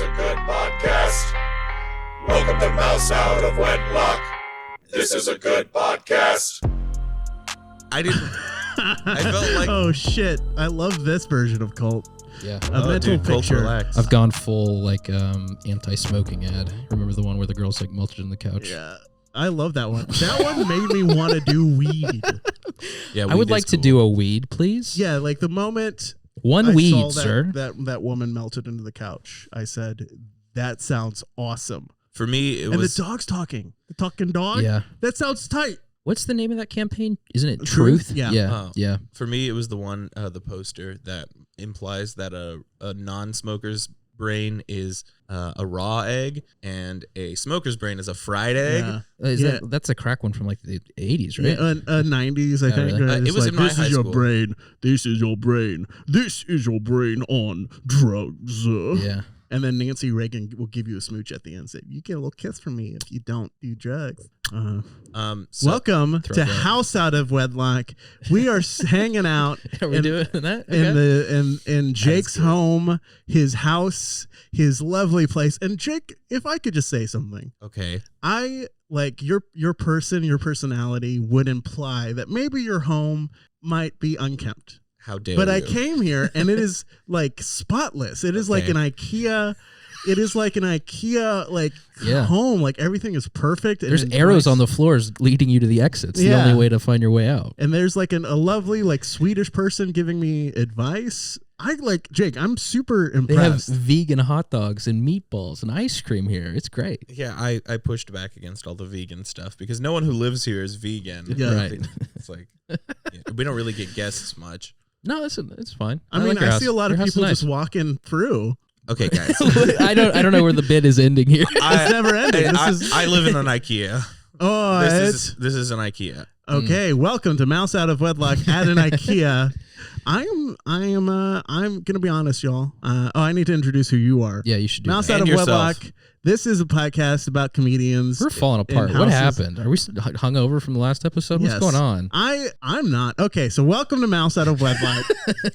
is a good podcast. Welcome to Mouse Out of Wedlock. This is a good podcast. I felt like... Oh, shit. I love this version of Cult. Yeah. A mental picture. I've gone full, anti-smoking ad. Remember the one where the girl's, melted in the couch? Yeah. I love that one. That one made me want to do weed. Yeah, I would like to do a weed, please. Yeah, the moment... One weed, sir. That woman melted into the couch. I said, that sounds awesome. For me, and the dog's talking. The talking dog? Yeah. That sounds tight. What's the name of that campaign? Isn't it Truth? Yeah. Yeah. Yeah. For me, it was the one, the poster that implies that a non-smoker's brain is a raw egg and a smoker's brain is a fried egg. Yeah. That's a crack one from the 80s, right? Yeah, 90s, I think. Really? It was in my this high is your school. brain. This is your brain. This is your brain on drugs. Yeah. And then Nancy Reagan will give you a smooch at the end. Say, you get a little kiss from me if you don't do drugs. Welcome to House Out of Wedlock. We are hanging out. Are we doing that? Okay. In Jake's home, his house, his lovely place. And Jake, if I could just say something. Okay. I your personality would imply that maybe your home might be unkempt. How dare But you? I came here and it is spotless. It is like an IKEA. It is like an IKEA home. Everything is perfect. There's arrows on the floors leading you to the exits. The only way to find your way out. And there's a lovely Swedish person giving me advice. Jake. I'm super impressed. They have vegan hot dogs and meatballs and ice cream here. It's great. Yeah, I pushed back against all the vegan stuff because no one who lives here is vegan. Yeah. Right. It's we don't really get guests much. No, it's fine. I see a lot of people just walking through. Okay, guys. I don't know where the bit is ending here. It's never ending. I live in an IKEA. Oh, this is an IKEA. Okay, welcome to Mouse Out of Wedlock at an IKEA. I'm gonna be honest, y'all. I need to introduce who you are. Yeah, you should do Mouse that. Out of yourself. Wedlock. This is a podcast about comedians. We're falling apart. What happened? Are we hungover from the last episode? What's going on? I'm not. Okay, so welcome to Mouse Out of Wedlock.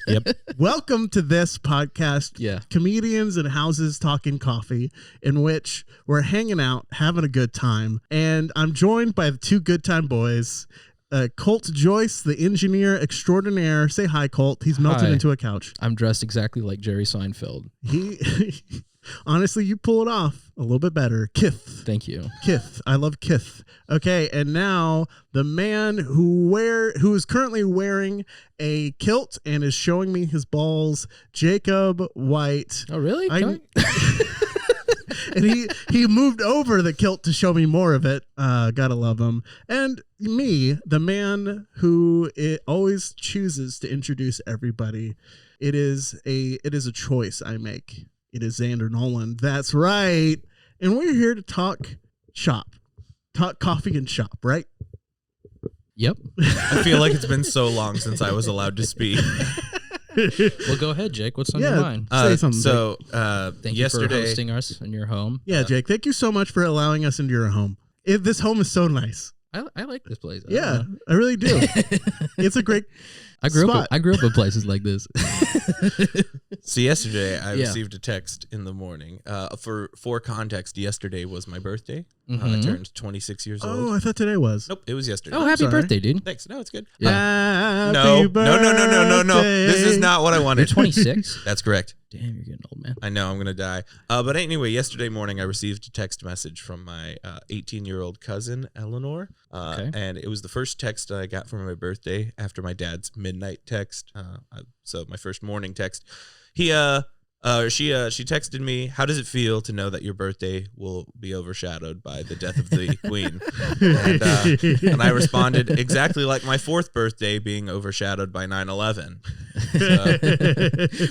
Yep. Welcome to this podcast. Yeah. Comedians in houses talking coffee, in which we're hanging out, having a good time. And I'm joined by the two good time boys. Colt Joyce, the engineer extraordinaire. Say hi, Colt. He's melted into a couch. I'm dressed exactly like Jerry Seinfeld. Honestly, you pull it off a little bit better. Kith. Thank you. Kith. I love Kith. Okay, and now the man who is currently wearing a kilt and is showing me his balls, Jakeb White. Oh, really? And he moved over the kilt to show me more of it. Gotta love him. And me, the man who always chooses to introduce everybody. It is a choice I make. It is Xander Nolan. That's right. And we're here to talk coffee and shop, right? Yep. I feel like it's been so long since I was allowed to speak. Well, go ahead, Jake. What's on your mind? Say something. So, thank yesterday, you for hosting us in your home. Yeah, Jake, thank you so much for allowing us into your home. This home is so nice. I like this place. Yeah, I really do. It's a great I grew spot. up in places like this. So yesterday I received a text in the morning. For context, yesterday was my birthday. I turned 26 years old. Oh, I thought today was. Nope, it was yesterday. Oh, happy birthday, dude. Thanks. No, it's good. Yeah. No. This is not what I wanted. You're 26? That's correct. Damn, you're getting old, man. I know, I'm going to die. But anyway, yesterday morning I received a text message from my 18-year-old cousin, Eleanor. And it was the first text I got for my birthday after my dad's midnight text. So my first morning text. She texted me, "How does it feel to know that your birthday will be overshadowed by the death of the queen?" And I responded exactly like my fourth birthday being overshadowed by 9/11.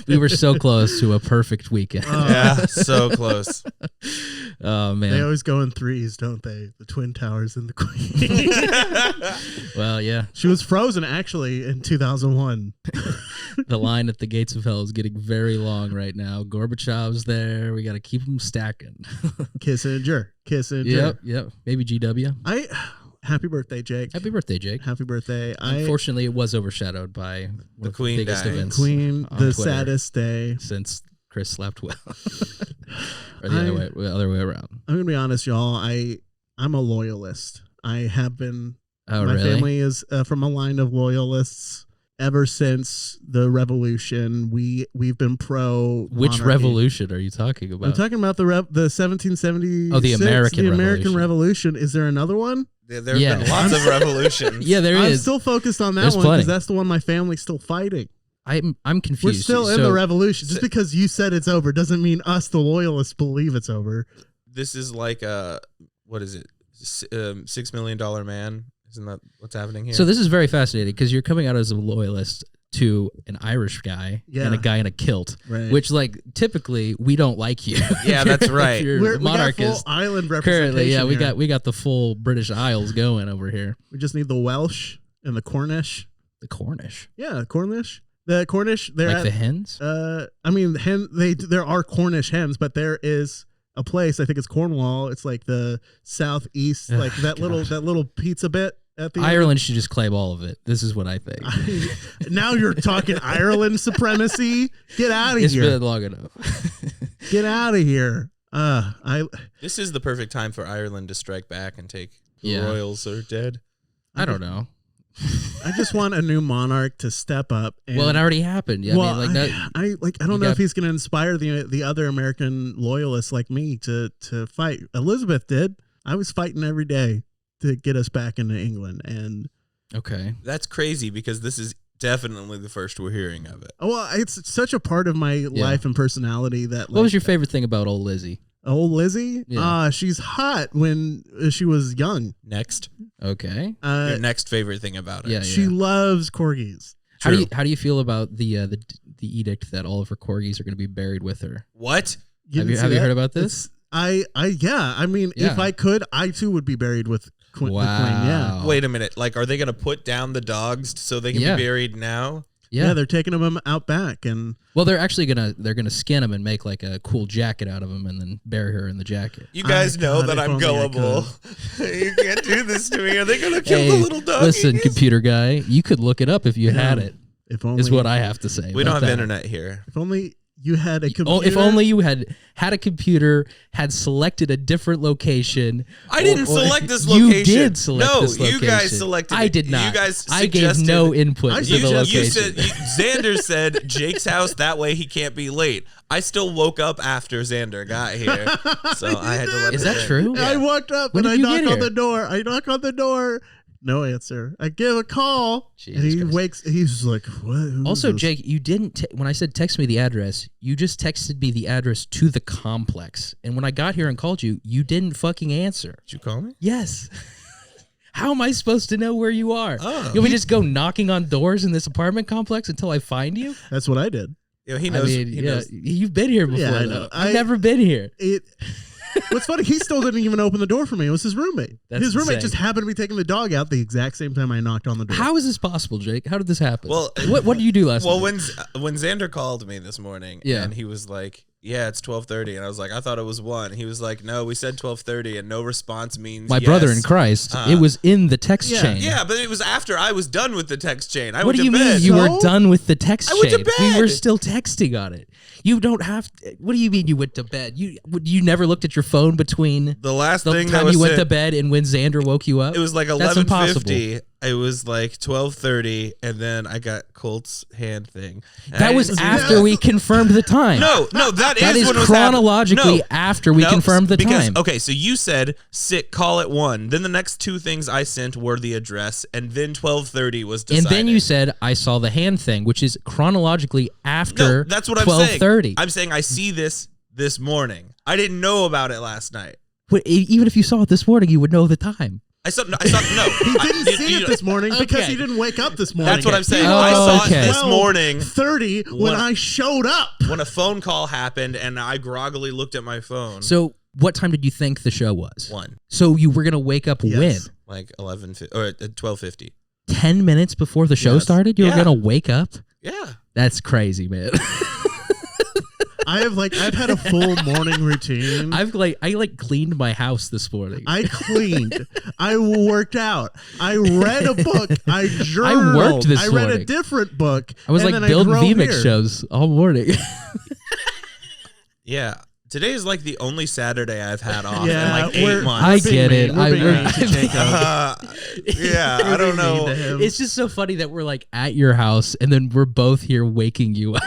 We were so close to a perfect weekend. Yeah, so close. Oh, man. They always go in threes, don't they? The Twin Towers and the Queen. Well, yeah. She was frozen, actually, in 2001. The line at the gates of hell is getting very long right now. Gorbachev's there. We got to keep them stacking. Kissinger. Kissinger. Yep. Maybe GW. Happy birthday, Jake. Happy birthday, Jake. Happy birthday. Unfortunately, it was overshadowed by the Queen biggest dying. events Queen, on the Twitter saddest day. since Chris slept well. Or the other way around? I'm gonna be honest, y'all. I'm a loyalist. I have been. Oh, my really? family is from a line of loyalists ever since the revolution. We've been pro. Which monarchy. revolution are you talking about? I'm talking about the 1770. Oh, the American Revolution. Is there another one? There have been lots of revolutions. Yeah, there I'm is. still focused on that There's one plenty. because that's the one my family's still fighting. I'm confused. We're still in the revolution. Just because you said it's over doesn't mean us, the loyalists, believe it's over. This is like what is it? $6 Million Man. Isn't that what's happening here? So this is very fascinating because you're coming out as a loyalist to an Irish guy and a guy in a kilt, right. Which like typically we don't like you. Yeah, that's right. We monarchist. got full island representation. Currently, yeah, here. we got the full British Isles going over here. We just need the Welsh and the Cornish. The Cornish. Yeah, Cornish. The Cornish. They're like the hens. I mean, there are Cornish hens, but there is a place. I think it's Cornwall. It's like the southeast, like that little pizza bit. At the Ireland should just claim all of it. This is what I think. Now you're talking Ireland supremacy. Get out of It's here. been long enough. Get out of here. This is the perfect time for Ireland to strike back and take the Yeah. royals are dead. I don't know. I just want a new monarch to step up. And, Well, it already happened. Yeah, well, I mean, I don't know if he's going to inspire the other American loyalists like me to fight. Elizabeth did. I was fighting every day to get us back into England, and okay, that's crazy because this is definitely the first we're hearing of it. Well, it's such a part of my life and personality that. What was your favorite thing about old Lizzie? Old Lizzie? Yeah. She's hot when she was young. Next, okay, your next favorite thing about it. Yeah, she loves corgis. How do you feel about the edict that all of her corgis are going to be buried with her? What? Have you heard about this? I mean, if I could, I too would be buried with the Queen. Yeah. Wait a minute. Like, are they going to put down the dogs so they can be buried now? Yeah, they're taking them out back, and they're actually gonna skin them and make like a cool jacket out of them, and then bury her in the jacket. You guys know that I'm gullible. You can't do this to me. Are they gonna kill the little doggies? Listen, computer guy, you could look it up if you had it. If only, is what I have to say. We don't have internet here. If only you had a computer. If only you had a computer, had selected a different location. I didn't select this location. You did select this location. No, you guys selected it. I did not. You guys suggested. I gave no input to the location. Xander said Jake's house, that way he can't be late. I still woke up after Xander got here, so I had to let Is that true? Yeah. I walked up and I knock on the door. I knock on the door. No answer. I give a call. Jesus and he Christ. wakes. He's like, "What?" Also, Jake, you didn't. When I said text me the address, you just texted me the address to the complex. And when I got here and called you, you didn't fucking answer. Did you call me? Yes. How am I supposed to know where you are? Oh. You want me to just go knocking on doors in this apartment complex until I find you? That's what I did. Yeah, he knows. I mean, he knows. You've been here before. Yeah, I know. Though. I've never been here. What's funny, he still didn't even open the door for me. It was his roommate. That's his roommate insane. just happened to be taking the dog out the exact same time I knocked on the door. How is this possible, Jake? How did this happen? Well, what did you do last night? when Xander called me this morning, and he was like, "Yeah, it's 12:30," and I was like, "I thought it was 1." He was like, "No, we said 12:30," and no response means my yes. brother in Christ. It was in the text chain. Yeah, but it was after I was done with the text chain. What do you mean you were done with the text chain? I went to bed. We were still texting on it. You don't have. What do you mean you went to bed? You never looked at your phone between the last the thing time that you was went to bed and when Xander woke you up? It was like 11:50. It was like 12:30, and then I got Colt's hand thing. That was after we confirmed the time. No, that is when it was chronologically after we confirmed the time. Okay, so you said call at 1. Then the next two things I sent were the address, and then 12:30 was decided. And then you said I saw the hand thing, which is chronologically after. No, that's what I'm saying. 12:30. I'm saying I see this morning. I didn't know about it last night. Even if you saw it this morning, you would know the time. I saw no. He didn't see it this morning because he didn't wake up this morning. That's what I'm saying. Oh, I saw okay. it this morning. 30 when I showed up. When a phone call happened, and I groggily looked at my phone. So, what time did you think the show was? 1. So you were gonna wake up when? Like 11 or 12:50. 10 minutes before the show started, you were gonna wake up? Yeah. That's crazy, man. I've had a full morning routine. I cleaned my house this morning. I cleaned. I worked out. I read a book. I journaled. I worked this I read morning. a different book. I was and like then building I drove VMix here. shows all morning. Yeah. Today is like the only Saturday I've had off Yeah, in like 8 months. I get it. We're being mean to Jacob. Yeah, I don't know. It's just so funny that we're like at your house and then we're both here waking you up.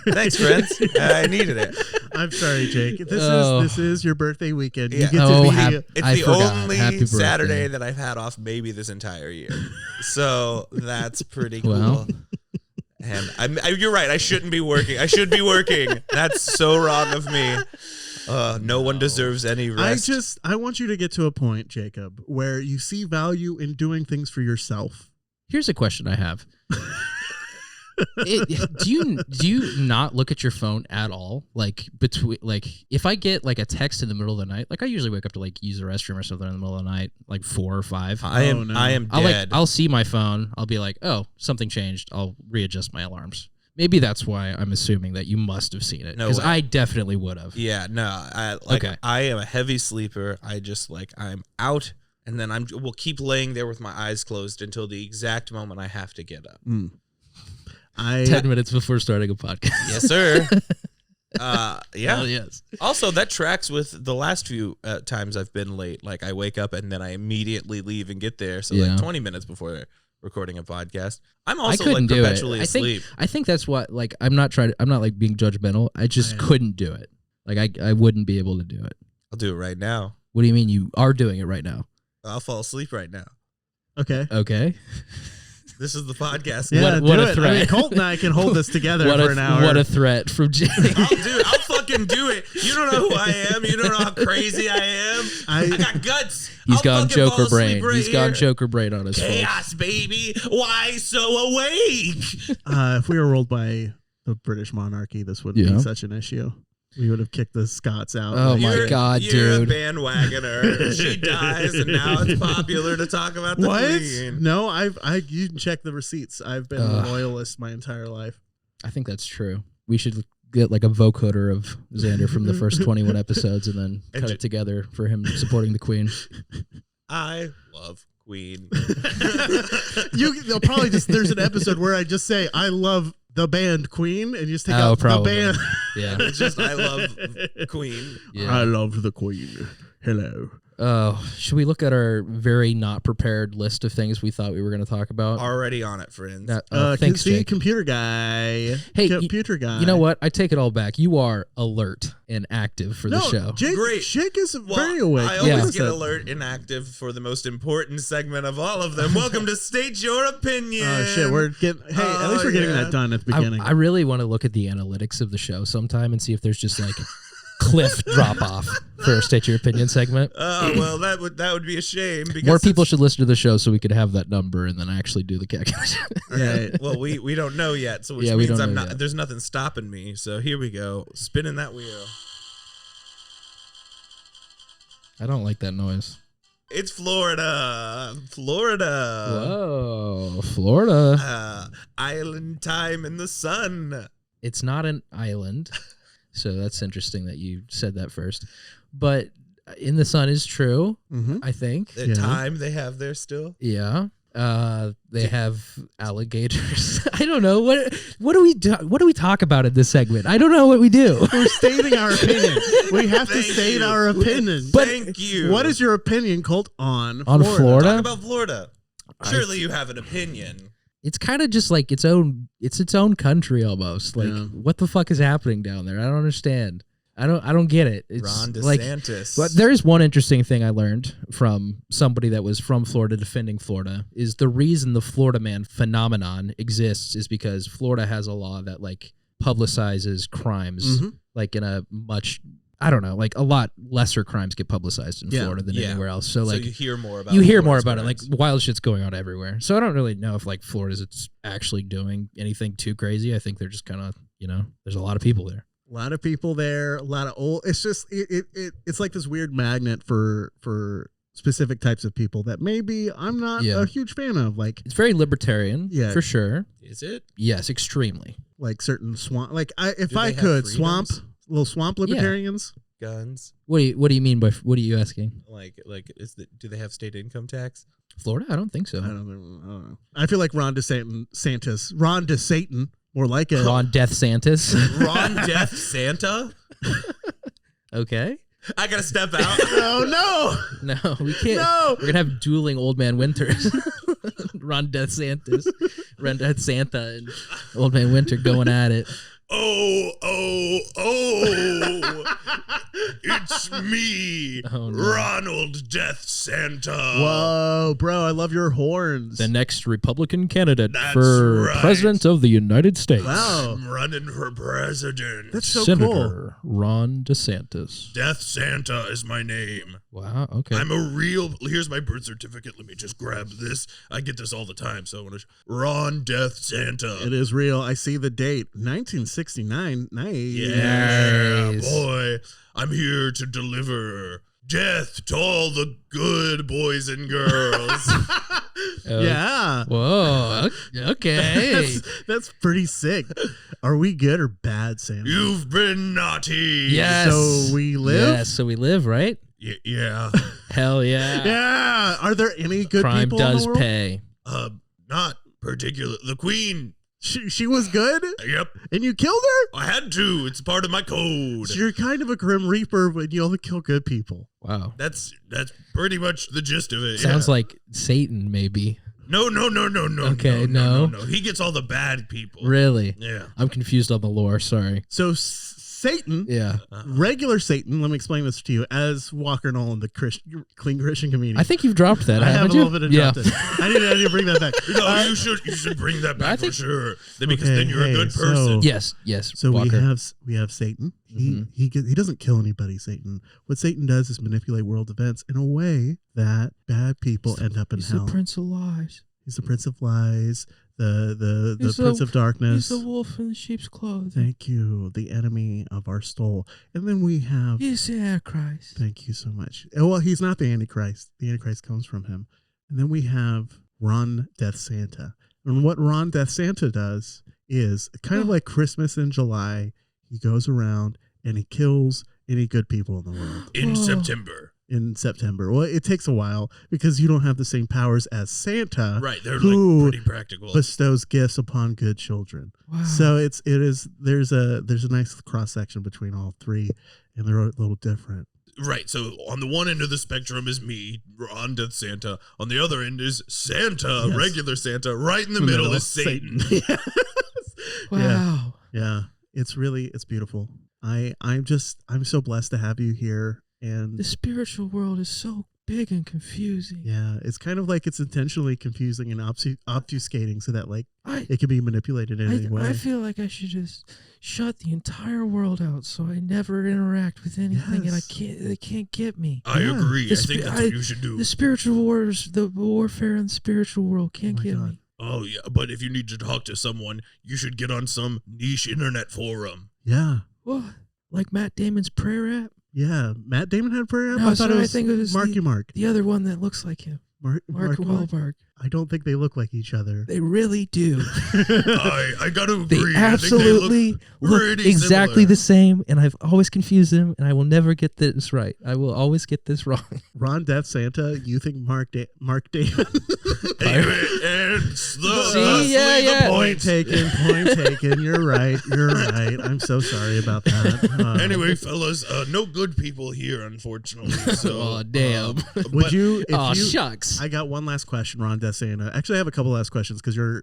Thanks, friends. I needed it. I'm sorry, Jake. This is your birthday weekend. Yeah. You get to be. It's I the forgot. only Happy birthday. Saturday that I've had off maybe this entire year. So that's pretty cool. Well. And you're right. I shouldn't be working. I should be working. That's so wrong of me. No one deserves any rest. I want you to get to a point, Jacob, where you see value in doing things for yourself. Here's a question I have. Do you not look at your phone at all? Like if I get like a text in the middle of the night, like I usually wake up to like use the restroom or something in the middle of the night, like 4 or 5. I am dead. I'll see my phone. I'll be like, oh, something changed. I'll readjust my alarms. Maybe that's why I'm assuming that you must have seen it, because I definitely would have. Yeah, no. I am a heavy sleeper. I'm out, and then will keep laying there with my eyes closed until the exact moment I have to get up. 10 minutes before starting a podcast. Yes, sir. Yeah. Hell yes. Also, that tracks with the last few times I've been late. Like I wake up and then I immediately leave and get there. So like 20 minutes before recording a podcast. I'm also like perpetually asleep. I think that's what, like, I'm not like being judgmental. I just couldn't do it. Like I wouldn't be able to do it. I'll do it right now. What do you mean you are doing it right now? I'll fall asleep right now. Okay. This is the podcast. Yeah, what do a it. threat. I mean, Colt and I can hold this together for an hour. What a threat from Jake. I'll fucking do it. You don't know who I am. You don't know how crazy I am. I got guts. He's gone Joker brain. Right He's gone Joker brain on his chaos, baby. Why so awake? If we were ruled by the British monarchy, this wouldn't be such an issue. We would have kicked the Scots out. Oh my God, you're dude! You're a bandwagoner. She dies, and now it's popular to talk about the Queen. No, you can check the receipts. I've been a loyalist my entire life. I think that's true. We should get like a vocoder of Xander from the first 21 episodes, and then cut it together for him supporting the Queen. I love Queen. They'll probably there's an episode where I just say I love the band Queen, and you just take out probably. the band. Yeah, it's just I love Queen. Yeah. I love the Queen. Hello. Should we look at our very not prepared list of things we thought we were going to talk about? Already on it, friends. Thanks, Jake. Computer guy. Hey, computer guy. You know what? I take it all back. You are alert and active for the show. Jake is very awake. I always get alert and active for the most important segment of all of them. Welcome to State Your Opinion. Oh shit, at least we're getting that done at the beginning. I really want to look at the analytics of the show sometime and see if there's just like cliff drop off for a State Your Opinion segment. Oh well, that would be a shame. Because more people should listen to the show so we could have that number and then actually do the calculation. Yeah. Well, we don't know yet, so which means there's nothing stopping me. So here we go, spinning that wheel. I don't like that noise. It's Florida. Whoa, Florida. Island time in the sun. It's not an island. So that's interesting that you said that first. But in the sun is true, I think. The time they have there still? Yeah. They have alligators. I don't know. What do we talk about in this segment? I don't know what we do. We're stating our opinion. We have to state our opinion. Thank you. What is your opinion, Colt, on Florida? Talk about Florida. Surely you have an opinion. It's kind of just like its own country almost. Like what the fuck is happening down there? I don't understand. I don't get it. It's Ron DeSantis. But there is one interesting thing I learned from somebody that was from Florida defending Florida is the reason the Florida man phenomenon exists is because Florida has a law that like publicizes crimes like in a much like a lot lesser crimes get publicized in Florida than anywhere else. So like you hear more about it. Like wild shit's going on everywhere. So I don't really know if like Florida's actually doing anything too crazy. I think they're just kind of, there's a lot of people there. A lot of people there, a lot of old. It's just it's like this weird magnet for specific types of people that maybe I'm not a huge fan of. Like it's very libertarian, for sure. Is it? Yes, extremely. Like certain swamp. Like if I could little swamp libertarians. Guns. What do you mean by what are you asking? Do they have state income tax? Florida? I don't think so. I don't know. I feel like Ron DeSantis, more like a Ron Death Santis. Ron Death Santa. Okay. I gotta step out. Oh No, we can't. No. We're gonna have dueling Old Man Winters. Ron DeSantis, Ron Death Santa, and Old Man Winter going at it. Oh, it's me, Oh, no. Ronald Death Santa. Whoa, bro! I love your horns. The next Republican candidate That's for right. President of the United States. Wow, I'm running for president. that's so Senator Ron DeSantis. Death Santa is my name. Wow. Okay. I'm a real. Here's my birth certificate. Let me just grab this. I get this all the time. So I want to. Ron Death Santa. cool. It is real. I see the date, 1969. Nice. Yeah, Nice. boy. I'm here to deliver death to all the good boys and girls. Yeah. Whoa. Okay. That's pretty sick. Are we good or bad, Sam? You've been naughty. Yes. So we live? Yes. So we live, right? Yeah. Hell yeah. Yeah. Are there any good Crime people in does the world? pay. Not particular. The Queen. She was good? Yep. And you killed her? I had to. It's part of my code. So you're kind of a grim reaper when you only kill good people. Wow. That's pretty much the gist of it. Sounds yeah. like Satan, maybe. No. Okay, no. no. He gets all the bad people. Really? Yeah. I'm confused on the lore. Sorry. So Satan, Yeah. regular Satan, let me explain this to you, as Walker Nolan, the clean Christian comedian. I think you've dropped that, I have haven't a you? little bit of yeah. dropped it. I need to bring that back. No, you should bring that I back think- for sure. Because Okay, then you're a good so- person. Yes. So Walker. we have Satan. He doesn't kill anybody. Satan. What Satan does is manipulate world events in a way that bad people end up in He's hell. the Prince of Lies. He's the Prince of Lies, the He's Prince of Darkness. He's the wolf in the sheep's clothing. Thank you, the enemy of our soul. And then we have. He's the Antichrist. Thank you so much. Well, he's not the Antichrist. The Antichrist comes from him. And then we have Ron Death Santa. And what Ron Death Santa does is kind of like Christmas in July. He goes around and he kills any good people in the world In Whoa. September. in September. Well, it takes a while because you don't have the same powers as Santa, Right. They're who like pretty practical. bestows gifts upon good children. Wow. So there's a nice cross section between all three, and they're a little different. Right. So on the one end of the spectrum is me, Ron Death Santa. On the other end is Santa, Yes. regular Santa. Right in the middle is Satan. Yes. wow. Yeah, it's beautiful. I'm so blessed to have you here, and The spiritual world is so big and confusing. yeah, it's kind of like it's intentionally confusing and obfuscating so that like I it can be manipulated in any way. I feel like I should just shut the entire world out so I never interact with anything Yes. and they can't get me. I Yeah. agree. The I think that's what you should do. The spiritual wars, the warfare in the spiritual world can't my get God. me. Oh, yeah. But if you need to talk to someone, you should get on some niche internet forum. Yeah, What? Like Matt Damon's prayer app? yeah. Matt Damon had a prayer. No, I thought sorry, I think it was Marky Mark. The other one that looks like him. Mark Marky Wahlberg. I don't think they look like each other. They really do. I got to They agree. absolutely I think they look pretty exactly similar. the same, and I've always confused them, and I will never get this right. I will always get this wrong. Ron Death Santa, you think Mark Damon? It's the, See? Yeah, the yeah. Point point. taken. You're right. I'm so sorry about that. Anyway, fellas, no good people here, unfortunately. So, Aw, damn. would you? If Oh, you, shucks. I got one last question, Ron Death Santa. Actually, I have a couple last questions because you're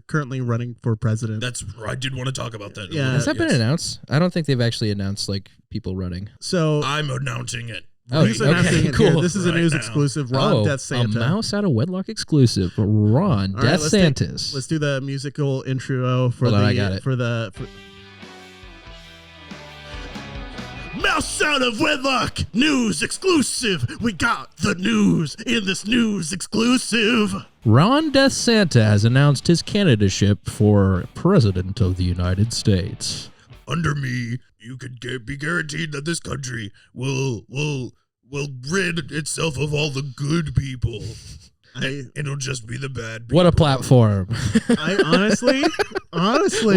currently running for president. That's I did want to talk about that. a Yeah. little Has that bit, been announced? I don't think they've actually announced like people running. So I'm announcing it. Oh, he's okay, announcing it cool. here. This is a Right news now. exclusive. Ron Death A Santa. mouse out of wedlock exclusive. Ron All right, Death let's Santas. Let's do the musical intro for Hold the on, I got it. for Mouse out of wedlock news exclusive. We got the news in this news exclusive. Ron Death Santa has announced his candidacy for President of the United States. Under me, you could be guaranteed that this country will rid itself of all the good people. It'll just be the bad people. What a platform. I honestly,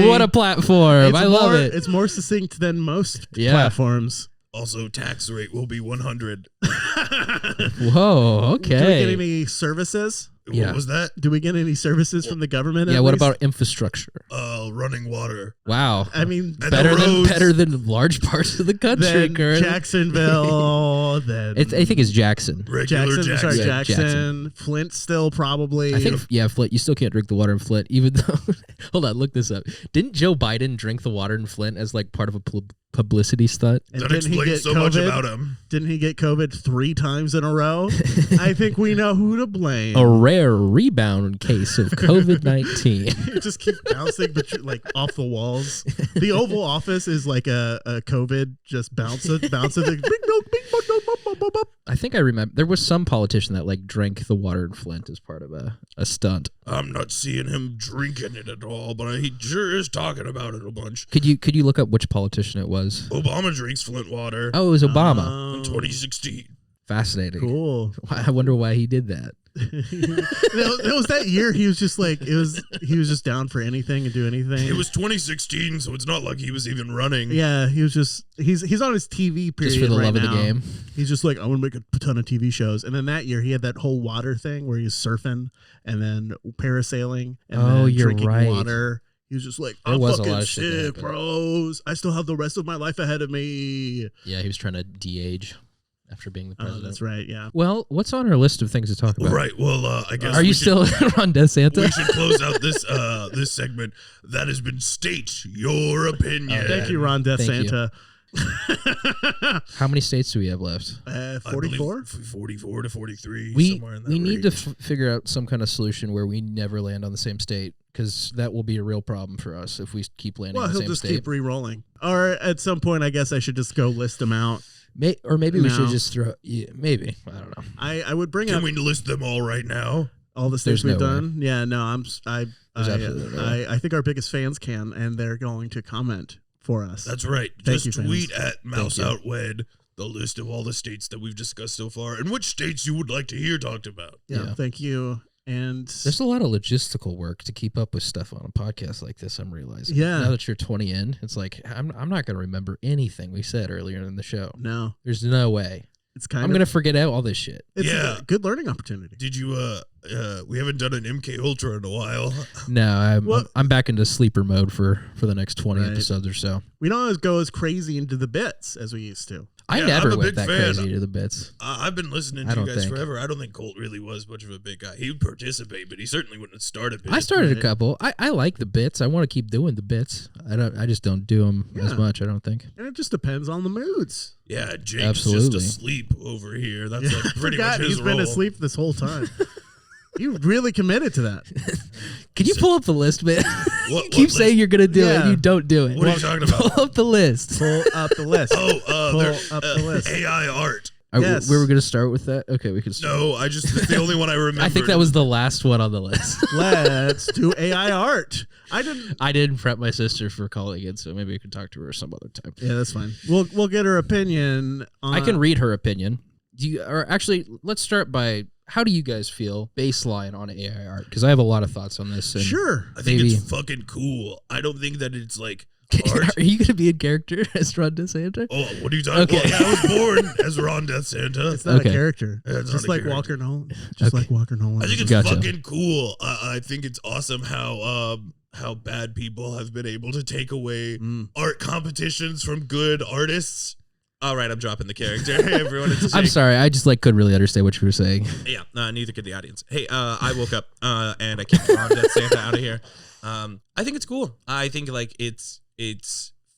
What a platform. it's I love more- it. It's more succinct than most Yeah. platforms. Also, tax rate will be 100. Whoa, Do we get okay. any services? Yeah. What was that? Do we get any services from the government? Yeah. at What least? about infrastructure? Running water. Wow. I mean, And better the roads. than large parts of the country. then currently. Jacksonville. Then I think it's Jackson. Regular Jackson. Sorry, Yeah, Jackson. Jackson. Flint still probably. I think Flint. You still can't drink the water in Flint, even though. Hold on, look this up. Didn't Joe Biden drink the water in Flint as like part of a publicity stunt? And That didn't he explains get so much COVID? about him. Didn't he get COVID 3 times in a row? I think we know who to blame. A rare rebound case of COVID-19. You just keep bouncing, but you're like off the walls. The Oval Office is like a COVID just bouncing. Bing dong, bing bong, dong, bop, bop, bop, bop. I think I remember there was some politician that like drank the water in Flint as part of a stunt. I'm not seeing him drinking it at all, but he sure is talking about it a bunch. Could you look up which politician it was? Obama drinks Flint water Oh, it was Obama. in 2016. Fascinating. Cool. I wonder why he did that. It was that year. He was just like he was just down for anything and do anything. It was 2016, so it's not like he was even running. Yeah, he was just he's on his TV period Just for the right love now. of the game. He's just like, I want to make a ton of TV shows. And then that year he had that whole water thing where he was surfing and then parasailing and Oh, then you're drinking right. water. He was just like, There I'm was a fucking lot of shit that sick, happened. bros. I still have the rest of my life ahead of me. Yeah, he was trying to de-age after being the Oh, president. that's right. Yeah. Well, what's on our list of things to talk about? Right. Well, I guess Are you we still Ron DeSanta? We should close out this segment that has been state your opinion. Thank you, Ron Death Thank you. Santa. How many states do we have left? I believe 44? 44 to 43. We somewhere in that need to range. figure out some kind of solution where we never land on the same state, because that will be a real problem for us if we keep landing Well, on the he'll same just state. keep re-rolling. Or at some point, I guess I should just go list them out. Or maybe we No. should just throw. Yeah, maybe I don't know. I would bring Can up we list them all right now? all the states There's we've no way. done. Yeah, no, There's absolutely no way. I think our biggest fans can, and they're going to comment for us. That's right. Thank Just you, fans. tweet at Mouse you. Out Wed the list of all the states that we've discussed so far and which states you would like to hear talked about. Yeah, thank you. And There's a lot of logistical work to keep up with stuff on a podcast like this. I'm realizing. Yeah. Now that you're 20 in, it's like I'm not going to remember anything we said earlier in the show. no, There's no way. it's kind I'm of going to forget out all this shit. it's Yeah. a good learning opportunity. Did you we haven't done an MK Ultra in a while. No, Well- I'm back into sleeper mode for the next 20 Right. episodes or so. We don't always go as crazy into the bits as we used to. I Yeah, never I'm a went big that fan. crazy to the bits. I've been listening I to you don't guys think. forever. I don't think Colt really was much of a big guy. He would participate, but he certainly wouldn't have started big. I started Right. a couple. I like the bits. I want to keep doing the bits. I just don't do them as Yeah. much. I don't think. And it just depends on the moods. Yeah, Jake's Absolutely. just asleep over here. That's like I pretty much forgot his he's role. been asleep this whole time. You really committed to that. Can you pull up the list, man? What Keep list? saying you're gonna do it, Yeah. and you don't do it. What are you talking about? Pull up the list. Pull up the list. Oh, Pull there's up the list. AI art. Yes. We were gonna start with that. Okay, we can start. No, it's the only one I remember. I think that was the last one on the list. Let's do AI art. I didn't prep my sister for calling it, so maybe we can talk to her some other time. Yeah, that's fine. We'll get her opinion on I can read her opinion. Or actually, let's start by how do you guys feel baseline on AI art? Because I have a lot of thoughts on this. And Sure. I think maybe- it's fucking cool. I don't think that it's like art. Are you gonna be in character as Ron DeSanta? Oh, what are you talking Okay. about? I was born as Ron Death Santa. It's not Okay. a character. Yeah, it's Just not a like character. Walker Nolan. Just Okay. like Walker Nolan. I think it's Gotcha. fucking cool. I think it's awesome how bad people have been able to take away art competitions from good artists. All right, I'm dropping the character. Hey, everyone, it's I'm Jake. sorry, I just couldn't really understand what you were saying. Yeah, neither could the audience. Hey, I woke up and I kicked Ron Death Santa out of here. I think it's cool. I think like it's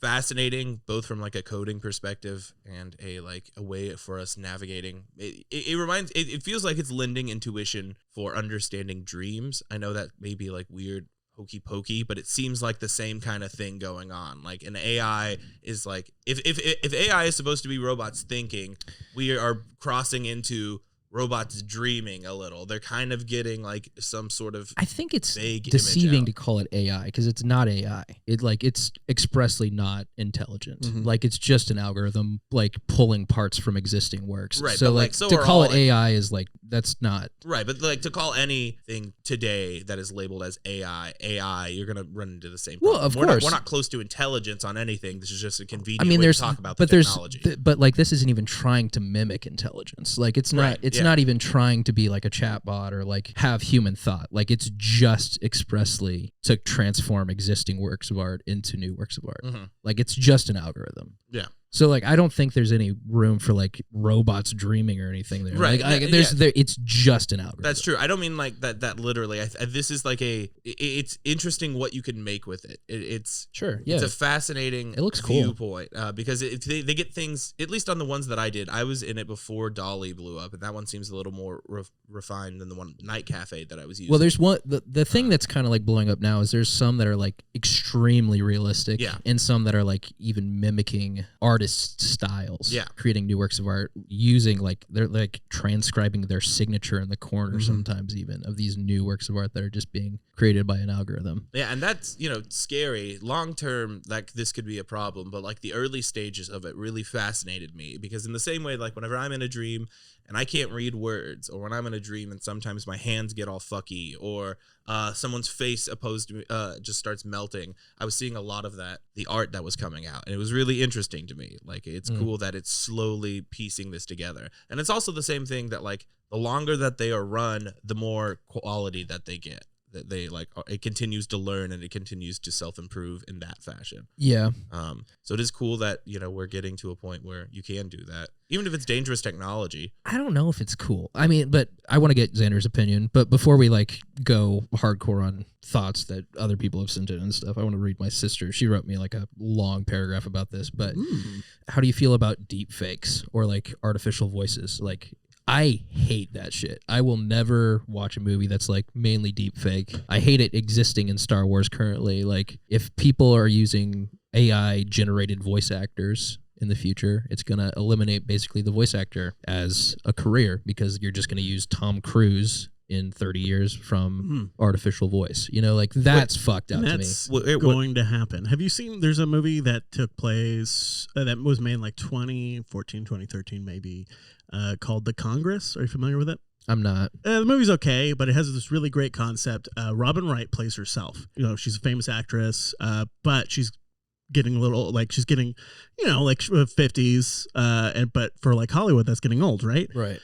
fascinating, both from like a coding perspective and a way for us navigating. It feels like it's lending intuition for understanding dreams. I know that may be like weird, hokey pokey, but it seems like the same kind of thing going on. Like an AI is like if AI is supposed to be robots thinking, we are crossing into robots dreaming a little. They're kind of getting like some sort of I think it's vague image deceiving out. to call it AI because it's not AI. It's expressly not intelligent. Mhm. Like it's just an algorithm like pulling parts from existing works. Right, So but, like so to are call all, it AI is like that's not. Right, but like to call anything today that is labeled as AI, you're gonna run into the same Well, problem. of We're course. We're not close to intelligence on anything. This is just a convenient I mean, way there's to talk about but the technology. but like this isn't even trying to mimic intelligence. Like it's not. Right, It's yeah. not even trying to be like a chatbot or like have human thought. Like it's just expressly to transform existing works of art into new works of art. Like it's just an algorithm. Yeah. So like I don't think there's any room for like robots dreaming or anything there. Right. Like it's just an algorithm. That's true. I don't mean like that literally. This is like it's interesting what you can make with it. It's sure. Yeah. It's a fascinating viewpoint because they get things, at least on the ones that I did. I was in it before Dolly blew up, and that one seems a little more refined than the one Night Cafe that I was using. Well, there's one, the thing that's kind of like blowing up now is there's some that are like extremely realistic and some that are like even mimicking artist styles, creating new works of art using like they're like transcribing their signature in the corner sometimes even of these new works of art that are just being created by an algorithm. Yeah, and that's, scary. Long term, like this could be a problem, but like the early stages of it really fascinated me because in the same way, like whenever I'm in a dream and I can't read words, or when I'm in a dream and sometimes my hands get all fucky, or someone's face opposed to me just starts melting, I was seeing a lot of that, the art that was coming out, and it was really interesting to me. Like it's cool that it's slowly piecing this together, and it's also the same thing that like the longer that they are run, the more quality that they get. That they like, it continues to learn and it continues to self-improve in that fashion. Yeah. So it is cool that, we're getting to a point where you can do that, even if it's dangerous technology. I don't know if it's cool. I mean, but I want to get Xander's opinion. But before we like go hardcore on thoughts that other people have sent in and stuff, I want to read my sister. She wrote me like a long paragraph about this. But how do you feel about deep fakes or like artificial voices? Like, I hate that shit. I will never watch a movie that's like mainly deep fake. I hate it existing in Star Wars currently. Like if people are using AI generated voice actors in the future, it's going to eliminate basically the voice actor as a career because you're just going to use Tom Cruise in 30 years from artificial voice. Like that's fucked up to me. That's going to happen. Have you seen, there's a movie that took place, that was made in like 2014, 2013 maybe, called The Congress. Are you familiar with it? I'm not. The movie's okay, but it has this really great concept. Robin Wright plays herself. She's a famous actress, but she's getting a little, like she's getting, like 50s, but for like Hollywood, that's getting old, right? Right.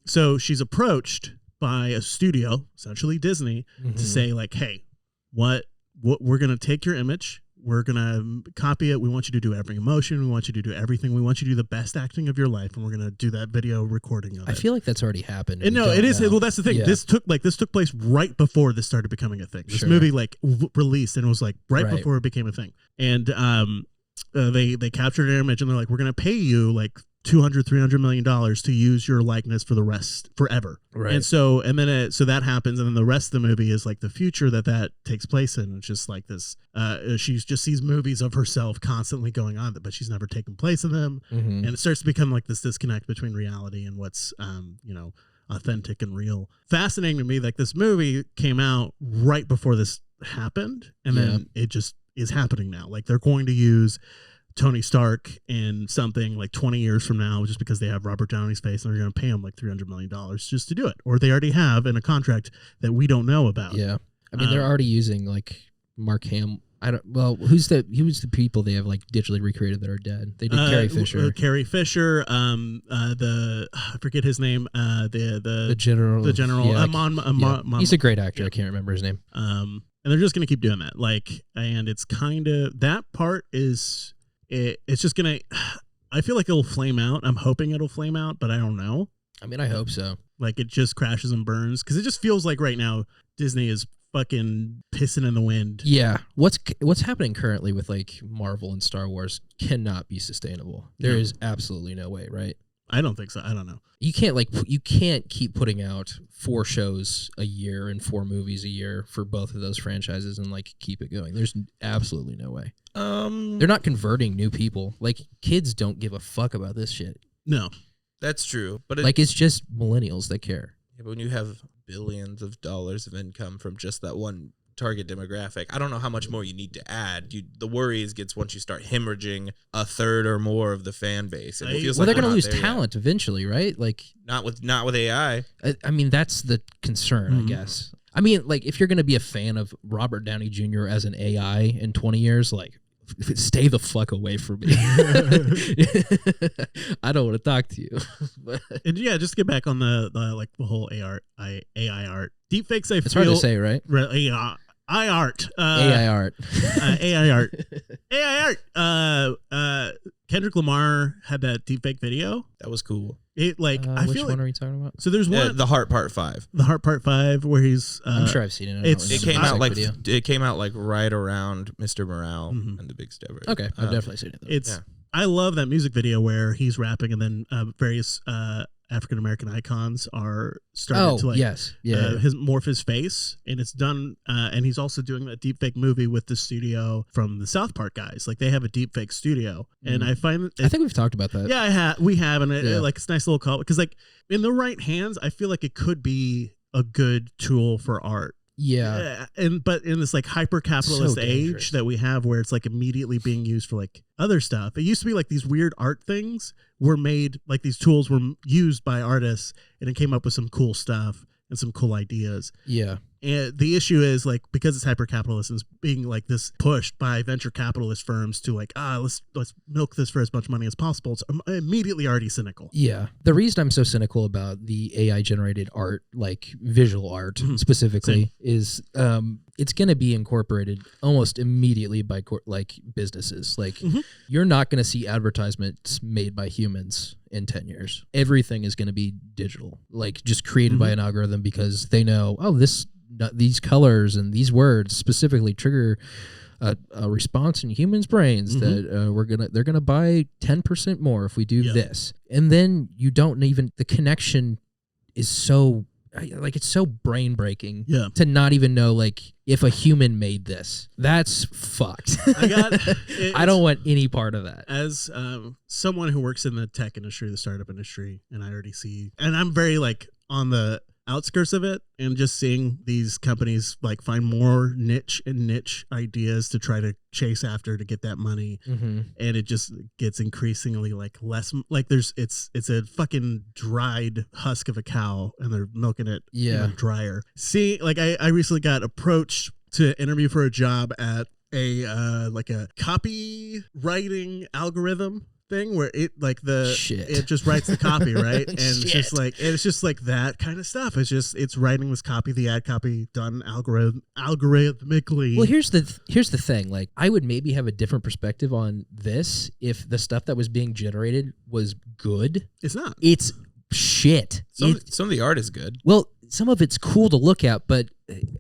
So she's approached by a studio, essentially Disney, to say like, hey, what we're going to take your image, we're going to copy it, we want you to do every emotion, we want you to do everything, we want you to do the best acting of your life, and we're going to do that video recording of it. I feel like that's already happened. And no, it is. Well, that's the thing. Yeah. This took place right before this started becoming a thing. This movie like released and it was like right before it became a thing. And they captured an image and they're like, we're going to pay you like $200-300 million to use your likeness for the rest forever. Right. And so so that happens, and then the rest of the movie is like the future that takes place in. It's just like this. She just sees movies of herself constantly going on, but she's never taken place in them, and it starts to become like this disconnect between reality and what's authentic and real. Fascinating to me. Like this movie came out right before this happened, and then it just is happening now. Like they're going to use Tony Stark in something like 20 years from now just because they have Robert Downey's face and they're going to pay him like $300 million just to do it. Or they already have in a contract that we don't know about. Yeah. I mean, they're already using like Mark Hamill. He was the people they have like digitally recreated that are dead. They did Carrie Fisher. Carrie Fisher, I forget his name, the general. The general. Yeah, he's a great actor. I can't remember his name. And they're just going to keep doing that. Like, and it's kind of, that part is, it's just going to, I feel like it'll flame out. I'm hoping it'll flame out, but I don't know. I mean, I hope so. Like it just crashes and burns because it just feels like right now Disney is fucking pissing in the wind. Yeah. What's happening currently with like Marvel and Star Wars cannot be sustainable. There is absolutely no way, right? I don't think so. I don't know. You can't keep putting out 4 shows a year and 4 movies a year for both of those franchises and like keep it going. There's absolutely no way. They're not converting new people. Like kids don't give a fuck about this shit. No, that's true. But like it's just millennials that care. Yeah, but when you have billions of dollars of income from just that one target demographic, I don't know how much more you need to add. The worry gets once you start hemorrhaging a third or more of the fan base. And it feels they're like going to lose talent eventually, right? Like not with AI. I mean, that's the concern, I guess. I mean, like if you're going to be a fan of Robert Downey Jr. as an AI in 20 years, like stay the fuck away from me. I don't want to talk to you. And yeah, just to get back on the like the whole AI art. Deepfakes, I it's feel. hard to say, right? AI art. AI art. AI art. AI art. Kendrick Lamar had that deepfake video. That was cool. It like I which feel one like, are you talking about? so there's one The Heart Part 5. the Heart Part 5 where he's I'm sure I've seen it. It came out like video. it came out like right around Mr. Morale and the Big Stepper. Okay, I've definitely seen it. Though. it's I love that music video where he's rapping and then various African American icons are starting to like morph his face, and it's done and he's also doing that deepfake movie with the studio from the South Park guys. Like they have a deepfake studio, and I find I think we've talked about that. Yeah, we have, and like it's a nice little call because like in the right hands, I feel like it could be a good tool for art. Yeah. But in this like hyper capitalist age that we have where it's like immediately being used for like other stuff. It used to be like these weird art things were made, like these tools were used by artists and it came up with some cool stuff and some cool ideas. Yeah. And the issue is like because it's hyper capitalist and it's being like this pushed by venture capitalist firms to like let's milk this for as much money as possible. It's immediately already cynical. Yeah. The reason I'm so cynical about the AI generated art, like visual art specifically, is it's going to be incorporated almost immediately by like businesses. Like you're not going to see advertisements made by humans in 10 years. Everything is going to be digital, like just created by an algorithm because they know, these colors and these words specifically trigger a response in humans' brains that they're gonna buy 10% more if we do this, and then you don't even the connection is so like it's so brain breaking to not even know like if a human made this. That's fucked. I don't want any part of that. As someone who works in the tech industry, the startup industry, and I already see, and I'm very like on the outskirts of it and just seeing these companies like find more niche ideas to try to chase after to get that money, and it just gets increasingly like less like it's a fucking dried husk of a cow and they're milking it even drier. See, like I recently got approached to interview for a job at a like a copywriting algorithm thing where it like it just writes the copy, right? And it's just like that kind of stuff. It's writing this copy, the ad copy done algorithmically. Well, here's the thing. Like I would maybe have a different perspective on this if the stuff that was being generated was good. It's not. It's shit. Some of the art is good. Well, some of it's cool to look at, but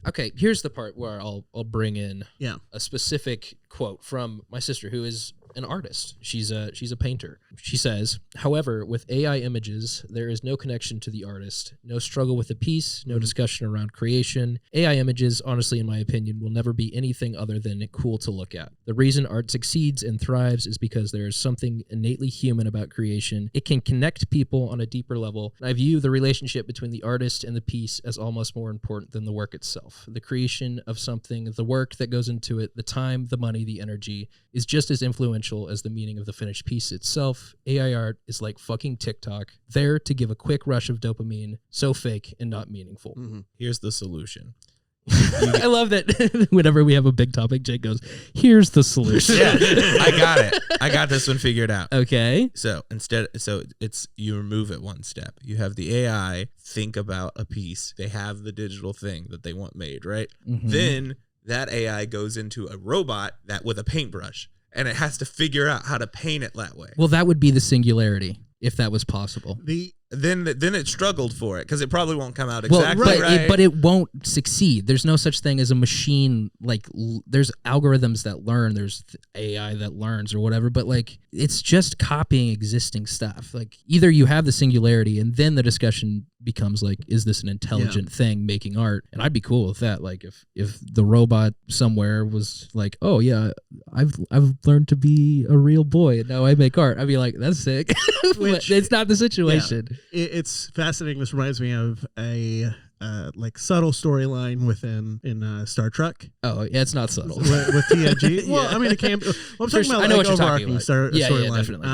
okay, here's the part where I'll bring in a specific quote from my sister who is an artist. She's a painter. She says, however, with AI images, there is no connection to the artist, no struggle with the piece, no discussion around creation. AI images, honestly, in my opinion, will never be anything other than cool to look at. The reason art succeeds and thrives is because there is something innately human about creation. It can connect people on a deeper level. I view the relationship between the artist and the piece as almost more important than the work itself. The creation of something, the work that goes into it, the time, the money, the energy, is just as influential as the meaning of the finished piece itself. AI art is like fucking TikTok, there to give a quick rush of dopamine, so fake and not meaningful. Here's the solution. I love that whenever we have a big topic, Jake goes, here's the solution. Yeah, I got it. I got this one figured out. Okay. So it's you remove it one step. You have the AI think about a piece. They have the digital thing that they want made, right? Then that AI goes into a robot that with a paintbrush, and it has to figure out how to paint it that way. Well, that would be the singularity if that was possible. Then it struggled for it because it probably won't come out exactly right. But it won't succeed. There's no such thing as a machine. Like there's algorithms that learn. There's AI that learns or whatever. But like it's just copying existing stuff. Like either you have the singularity and then the discussion becomes like, is this an intelligent thing making art? And I'd be cool with that. Like if the robot somewhere was like, oh yeah, I've learned to be a real boy and now I make art. I'd be like, that's sick. Which, it's not the situation. Yeah. It's fascinating. This reminds me of a like subtle storyline in Star Trek. Oh yeah, it's not subtle with TNG. Well, I mean it can. Well, I'm talking about like overarching storyline. Yeah, definitely.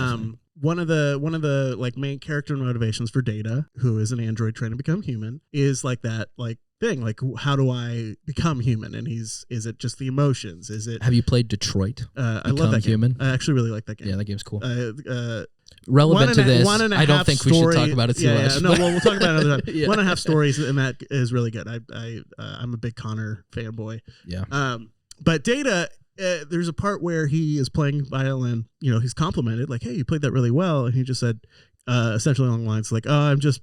One of the like main character motivations for Data, who is an android trying to become human, is like that like thing. Like, how do I become human? And is it just the emotions? Is it? Have you played Detroit? I love that Human? game. I actually really like that game. Yeah, that game's cool. One Relevant to and a- this, one and a I don't half think we should story- talk about it too yeah, much. Yeah, no, well, we'll talk about it another time. Yeah. 1.5 stories, and that is really good. I'm a big Connor fanboy. Yeah. But Data, there's a part where he is playing violin. You know, he's complimented, like, "Hey, you played that really well," and he just said, essentially along the lines like, "Oh, I'm just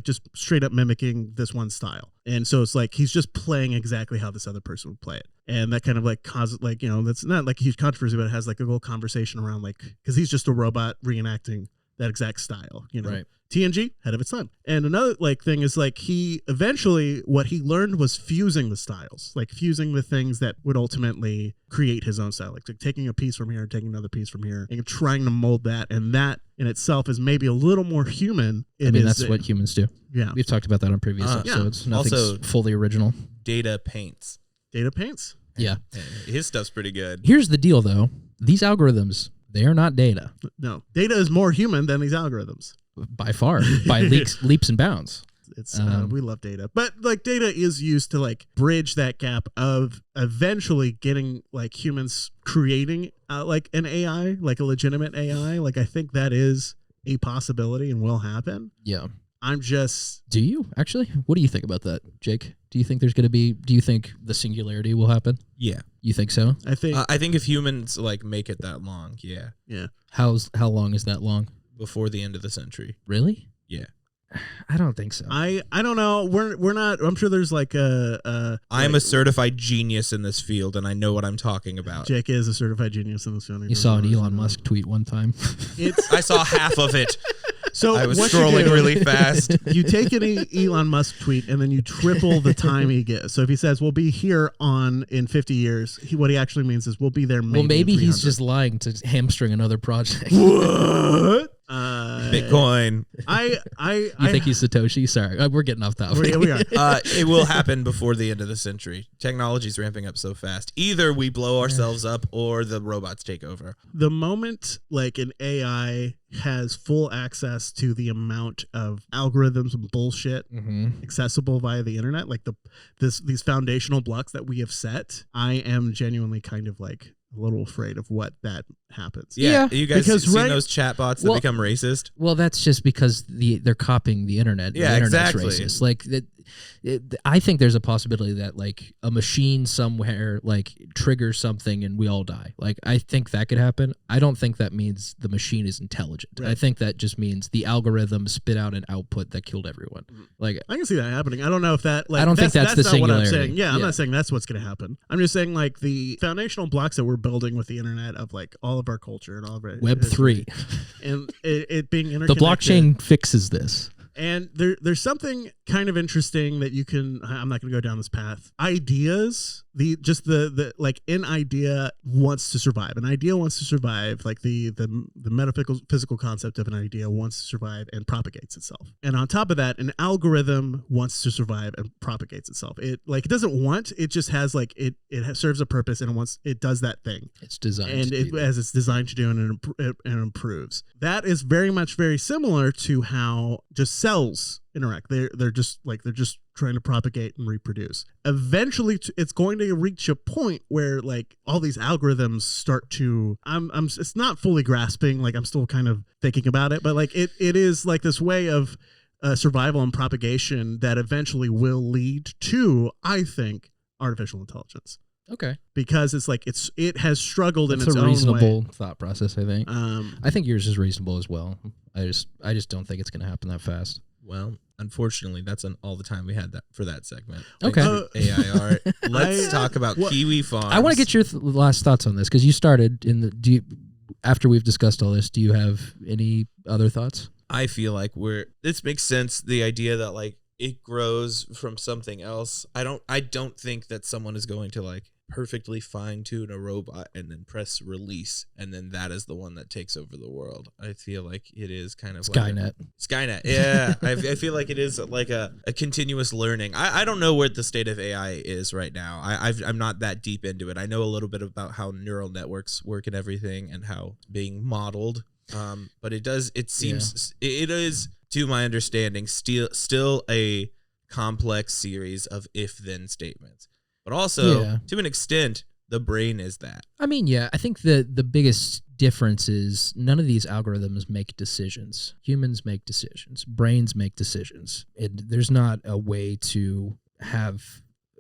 just straight up mimicking this one style." And so it's like he's just playing exactly how this other person would play it, and that kind of like causes like, you know, that's not like a huge controversy, but it has like a little conversation around like, because he's just a robot reenacting that exact style, you know. Right. TNG, ahead of its time. And another like thing is like he eventually, what he learned was fusing the styles, like fusing the things that would ultimately create his own style, like taking a piece from here, taking another piece from here, and trying to mold that. And that in itself is maybe a little more human. That's what humans do. Yeah. We've talked about that on previous episodes. Nothing's Also, fully original. Data paints. Data paints. Yeah. His stuff's pretty good. Here's the deal, though. These algorithms, they are not Data. No, Data is more human than these algorithms. By far. By leaps and bounds. It's we love Data, but like Data is used to like bridge that gap of eventually getting like humans creating like an AI, like a legitimate AI. Like I think that is a possibility and will happen. Yeah. I'm just. Do you actually? What do you think about that, Jake? Do you think there's going to be? Do you think the singularity will happen? Yeah. You think so? I think if humans like make it that long, yeah. Yeah. How long is that long? Before the end of the century. Really? Yeah. I don't think so. I don't know. We're not. I'm sure there's like I'm a certified genius in this field, and I know what I'm talking about. Jake is a certified genius in this field. You saw an Elon Musk tweet one time. It's I saw half of it. so I was what you scrolling do- really fast. You take an Elon Musk tweet and then you triple the time he gives. So if he says we'll be here in 50 years, what he actually means is we'll be there. Maybe in he's 300. just lying to hamstring another project. What? Bitcoin. You think he's Satoshi? Sorry, we're getting off topic. we are. It will happen before the end of the century. Technology's ramping up so fast. Either we blow ourselves up or the robots take over. The moment like an AI has full access to the amount of algorithms and bullshit accessible via the internet, like these foundational blocks that we have set, I am genuinely kind of like a little afraid of what that happens. Yeah. You guys Because seen right- those chatbots that become racist? Well, that's just because they're copying the internet. Yeah, the internet's exactly. racist. Like I think there's a possibility that like a machine somewhere like triggers something and we all die. Like I think that could happen. I don't think that means the machine is intelligent. Right. I think that just means the algorithm spit out an output that killed everyone. Like I can see that happening. I don't know if that. Like, I don't think that's the not what I'm singularity. saying. Yeah, I'm Yeah. not saying that's what's going to happen. I'm just saying like the foundational blocks that we're building with the internet of like all of our culture and all of our Web history 3. and it being The interconnected. blockchain fixes this. And there's something kind of interesting that you can. I'm not going to go down this path. Ideas, the like an idea wants to survive. An idea wants to survive. Like the metaphysical physical concept of an idea wants to survive and propagates itself. And on top of that, an algorithm wants to survive and propagates itself. It doesn't want. It just has like it serves a purpose and it does that thing. It's designed And to do that. as it's designed to do, and it improves. That is very similar to how just cells interact. They're just trying to propagate and reproduce. Eventually, it's going to reach a point where like all these algorithms start to. It's not fully grasping. Like I'm still kind of thinking about it, but like it is like this way of survival and propagation that eventually will lead to, I think, artificial intelligence. Okay. Because it's like it has struggled That's in its a own reasonable way. thought process, I think. I think yours is reasonable as well. I just don't think it's going to happen that fast. Well, unfortunately, that's all the time we had for that segment. Okay. Thanks for AI art. Let's talk about Kiwi Farms. I want to get your last thoughts on this because you started after we've discussed all this. Do you have any other thoughts? I feel like this makes sense. The idea that like it grows from something else. I don't think that someone is going to like perfectly fine tune a robot and then press release and then that is the one that takes over the world. I feel like it is kind of Skynet. Skynet. Yeah. I feel like it is like a continuous learning. I don't know where the state of AI is right now. I'm not that deep into it. I know a little bit about how neural networks work and everything and how it's being modeled. But it is, to my understanding, still a complex series of if-then statements. But also, to an extent, the brain is that. I mean, yeah, I think the biggest difference is none of these algorithms make decisions. Humans make decisions. Brains make decisions. There's not a way to have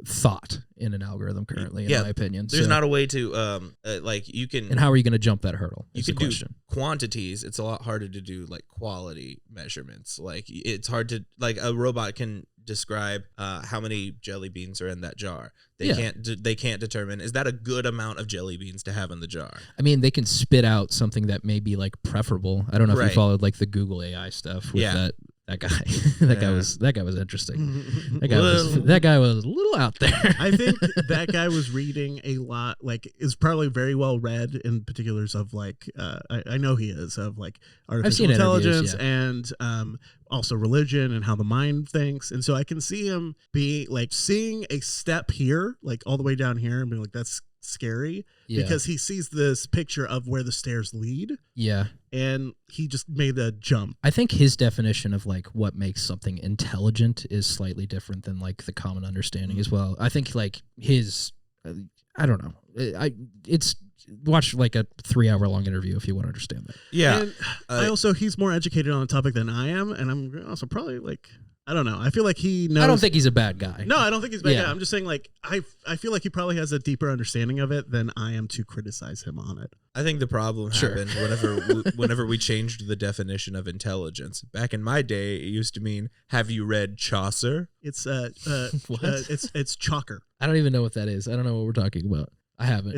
thought in an algorithm currently, in my opinion. There's not a way to, like, you can... And how are you going to jump that hurdle? You can do quantities. It's a lot harder to do, like, quality measurements. Like, it's hard to... Like, a robot can describe how many jelly beans are in that jar. They can't determine, is that a good amount of jelly beans to have in the jar? I mean, they can spit out something that may be, like, preferable. I don't know if you followed, like, the Google AI stuff with that guy. that guy was interesting. That guy was a little out there. I think that guy was reading a lot, like, is probably very well read in particulars of, like, I know he is, of, like, artificial intelligence and also religion and how the mind thinks. And so I can see him be like seeing a step here, like all the way down here, and being like, that's scary, because he sees this picture of where the stairs lead. Yeah. And he just made a jump. I think his definition of like what makes something intelligent is slightly different than like the common understanding as well. I think like his, I don't know. It's watch like a 3-hour long interview if you want to understand that. Yeah. And he's more educated on the topic than I am. And I'm also probably like, I don't know. I feel like he knows. I don't think he's a bad guy. No, I don't think he's a bad guy. I'm just saying, like, I feel like he probably has a deeper understanding of it than I am to criticize him on it. I think the problem happened whenever we changed the definition of intelligence. Back in my day, it used to mean, have you read Chaucer? It's it's Chalker. I don't even know what that is. I don't know what we're talking about. I haven't.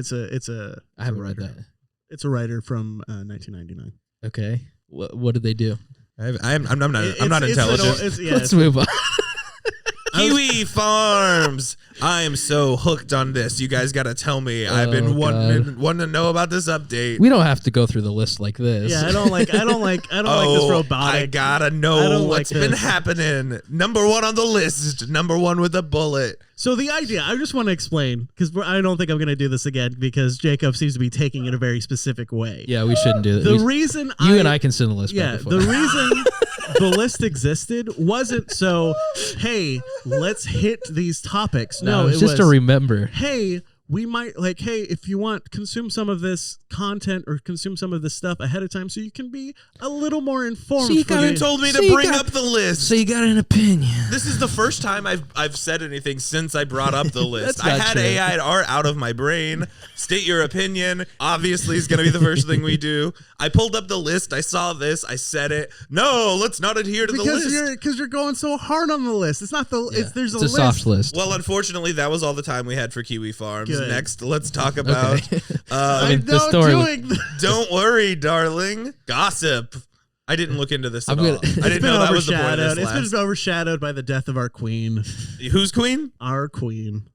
I haven't read that. It's a writer from 1999. Okay. What did they do? I'm not intelligent. Let's move on. Kiwi Farms. I am so hooked on this. You guys got to tell me. I've been wanting to know about this update. We don't have to go through the list like this. Yeah, I don't like this robotic. I gotta know what's been happening. Number one on the list. Number one with a bullet. So the idea, I just want to explain, because I don't think I'm going to do this again, because Jakeb seems to be taking it a very specific way. Yeah, we shouldn't do that. The reason you and I can send the list. Yeah, the reason the list existed wasn't so, hey, let's hit these topics. No, it's just to remember. Hey, we might if you want, consume some of this content or consume some of this stuff ahead of time so you can be a little more informed. So you kind of told me to bring up the list. So you got an opinion. This is the first time I've said anything since I brought up the list. I had AI art out of my brain. State your opinion. Obviously, is going to be the first thing we do. I pulled up the list. I saw this. I said it. No, let's not adhere to the list. Because you're going so hard on the list. It's not the. Yeah. There's a soft list. Well, unfortunately, that was all the time we had for Kiwi Farms. Good. Next, let's talk about. The story. Don't worry, darling. Gossip. I didn't look into this at all. I didn't know that was the point of this. It's been overshadowed by the death of our queen. Whose queen? Our queen.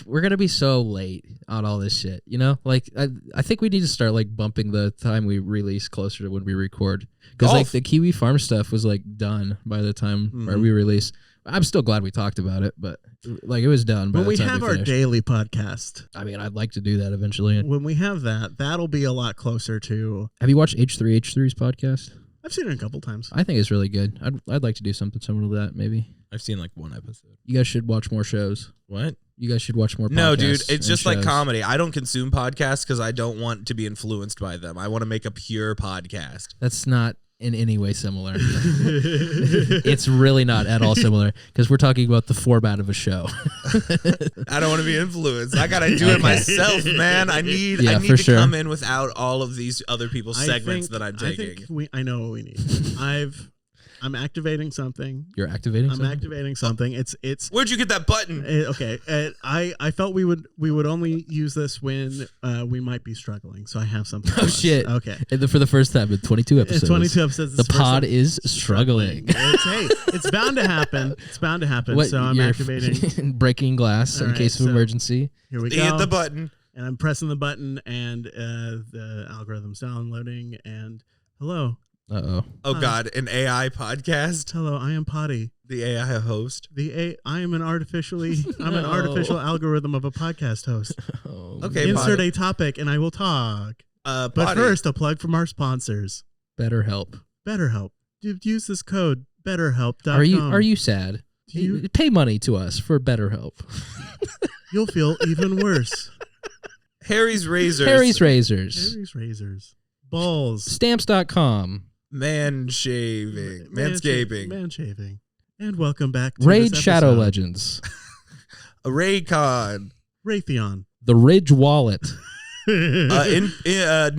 We're gonna be so late on all this shit. You know, like I think we need to start like bumping the time we release closer to when we record, because like the Kiwi Farm stuff was like done by the time where we release. I'm still glad we talked about it, but like it was done. But we have our daily podcast. I mean, I'd like to do that eventually. When we have that, that'll be a lot closer to. Have you watched H3H3's podcast? I've seen it a couple times. I think it's really good. I'd like to do something similar to that, maybe. I've seen like one episode. You guys should watch more shows. What? You guys should watch more podcasts. No, dude, it's just like comedy. I don't consume podcasts because I don't want to be influenced by them. I want to make a pure podcast. That's not in any way similar. It's really not at all similar, because we're talking about the format of a show. I don't want to be influenced. I gotta do it myself, man. I need to come in without all of these other people's segments that I'm taking. I know what we need. I'm activating something. You're activating something? I'm activating something. It's. Where'd you get that button? Okay. I felt we would only use this when we might be struggling. So I have something. Oh, shit. Okay. And for the first time in 22 episodes. 22 episodes. The pod is struggling. It's bound to happen. It's bound to happen. So I'm activating. Breaking glass in case of emergency. Here we go. Hit the button. And I'm pressing the button, and the algorithm's downloading, and hello. Uh-oh. Oh, God. An AI podcast? Hello, I am Potty. The AI host? I am an artificial algorithm of a podcast host. Oh, okay, insert a topic, and I will talk. But first, a plug from our sponsors. BetterHelp. BetterHelp. Use this code, BetterHelp.com. Are you sad? Pay money to us for better help. You'll feel even worse. Harry's Razors. Harry's Razors. Harry's Razors. Balls. Stamps.com. Manscaping. Manshaving. And welcome back to Raid this Shadow episode. Legends. Raycon. Raytheon. The Ridge Wallet. VPN.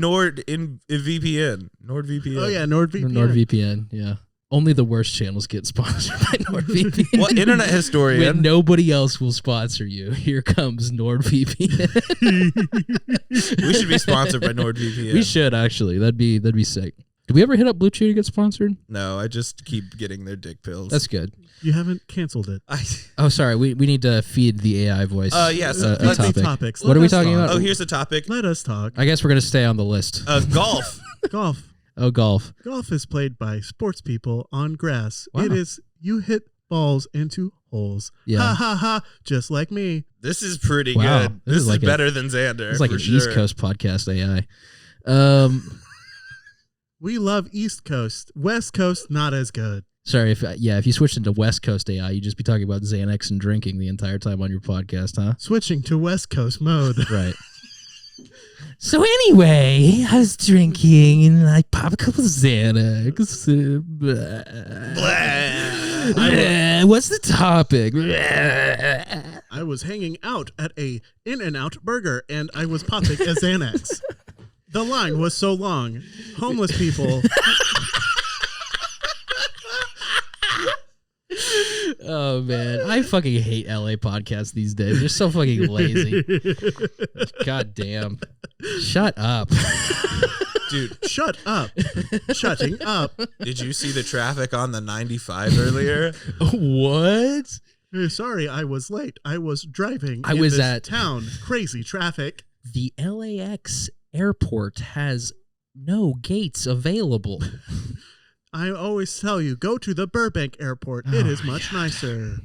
NordVPN. Oh yeah, NordVPN. NordVPN, yeah. Only the worst channels get sponsored by NordVPN. What internet historian? When nobody else will sponsor you, here comes NordVPN. We should be sponsored by NordVPN. We should actually. That'd be sick. Did we ever hit up Blue Chew to get sponsored? No, I just keep getting their dick pills. That's good. You haven't canceled it. Oh, sorry. We need to feed the AI voice. Yes. a Let's topic. Topics. What are we Let us talking talk. about? Oh, here's a topic. Let us talk. I guess we're gonna stay on the list. Golf. Golf. Oh, golf. Golf is played by sports people on grass. Wow. It is you hit balls into holes. Yeah. Ha ha ha. Just like me. This is pretty Wow. good. This This is is like better than Xander. It's like for an sure. East Coast podcast AI. We love East Coast. West Coast, not as good. Sorry if you switched into West Coast AI, you'd just be talking about Xanax and drinking the entire time on your podcast, huh? Switching to West Coast mode. Right. So anyway, I was drinking and I popped a couple of Xanax. What's the topic? I was hanging out at a In-N-Out burger and I was popping a Xanax. The line was so long. Homeless people. Oh man, I fucking hate LA podcasts these days. They're so fucking lazy. God damn. Shut up. Dude, Shut up. Shutting up. did you see the traffic on the 95 earlier? What? Sorry, I was late. I was driving. I in was this at- town. Crazy traffic. The LAX airport has no gates available. I always tell you, go to the Burbank airport. It Oh is my much God. nicer.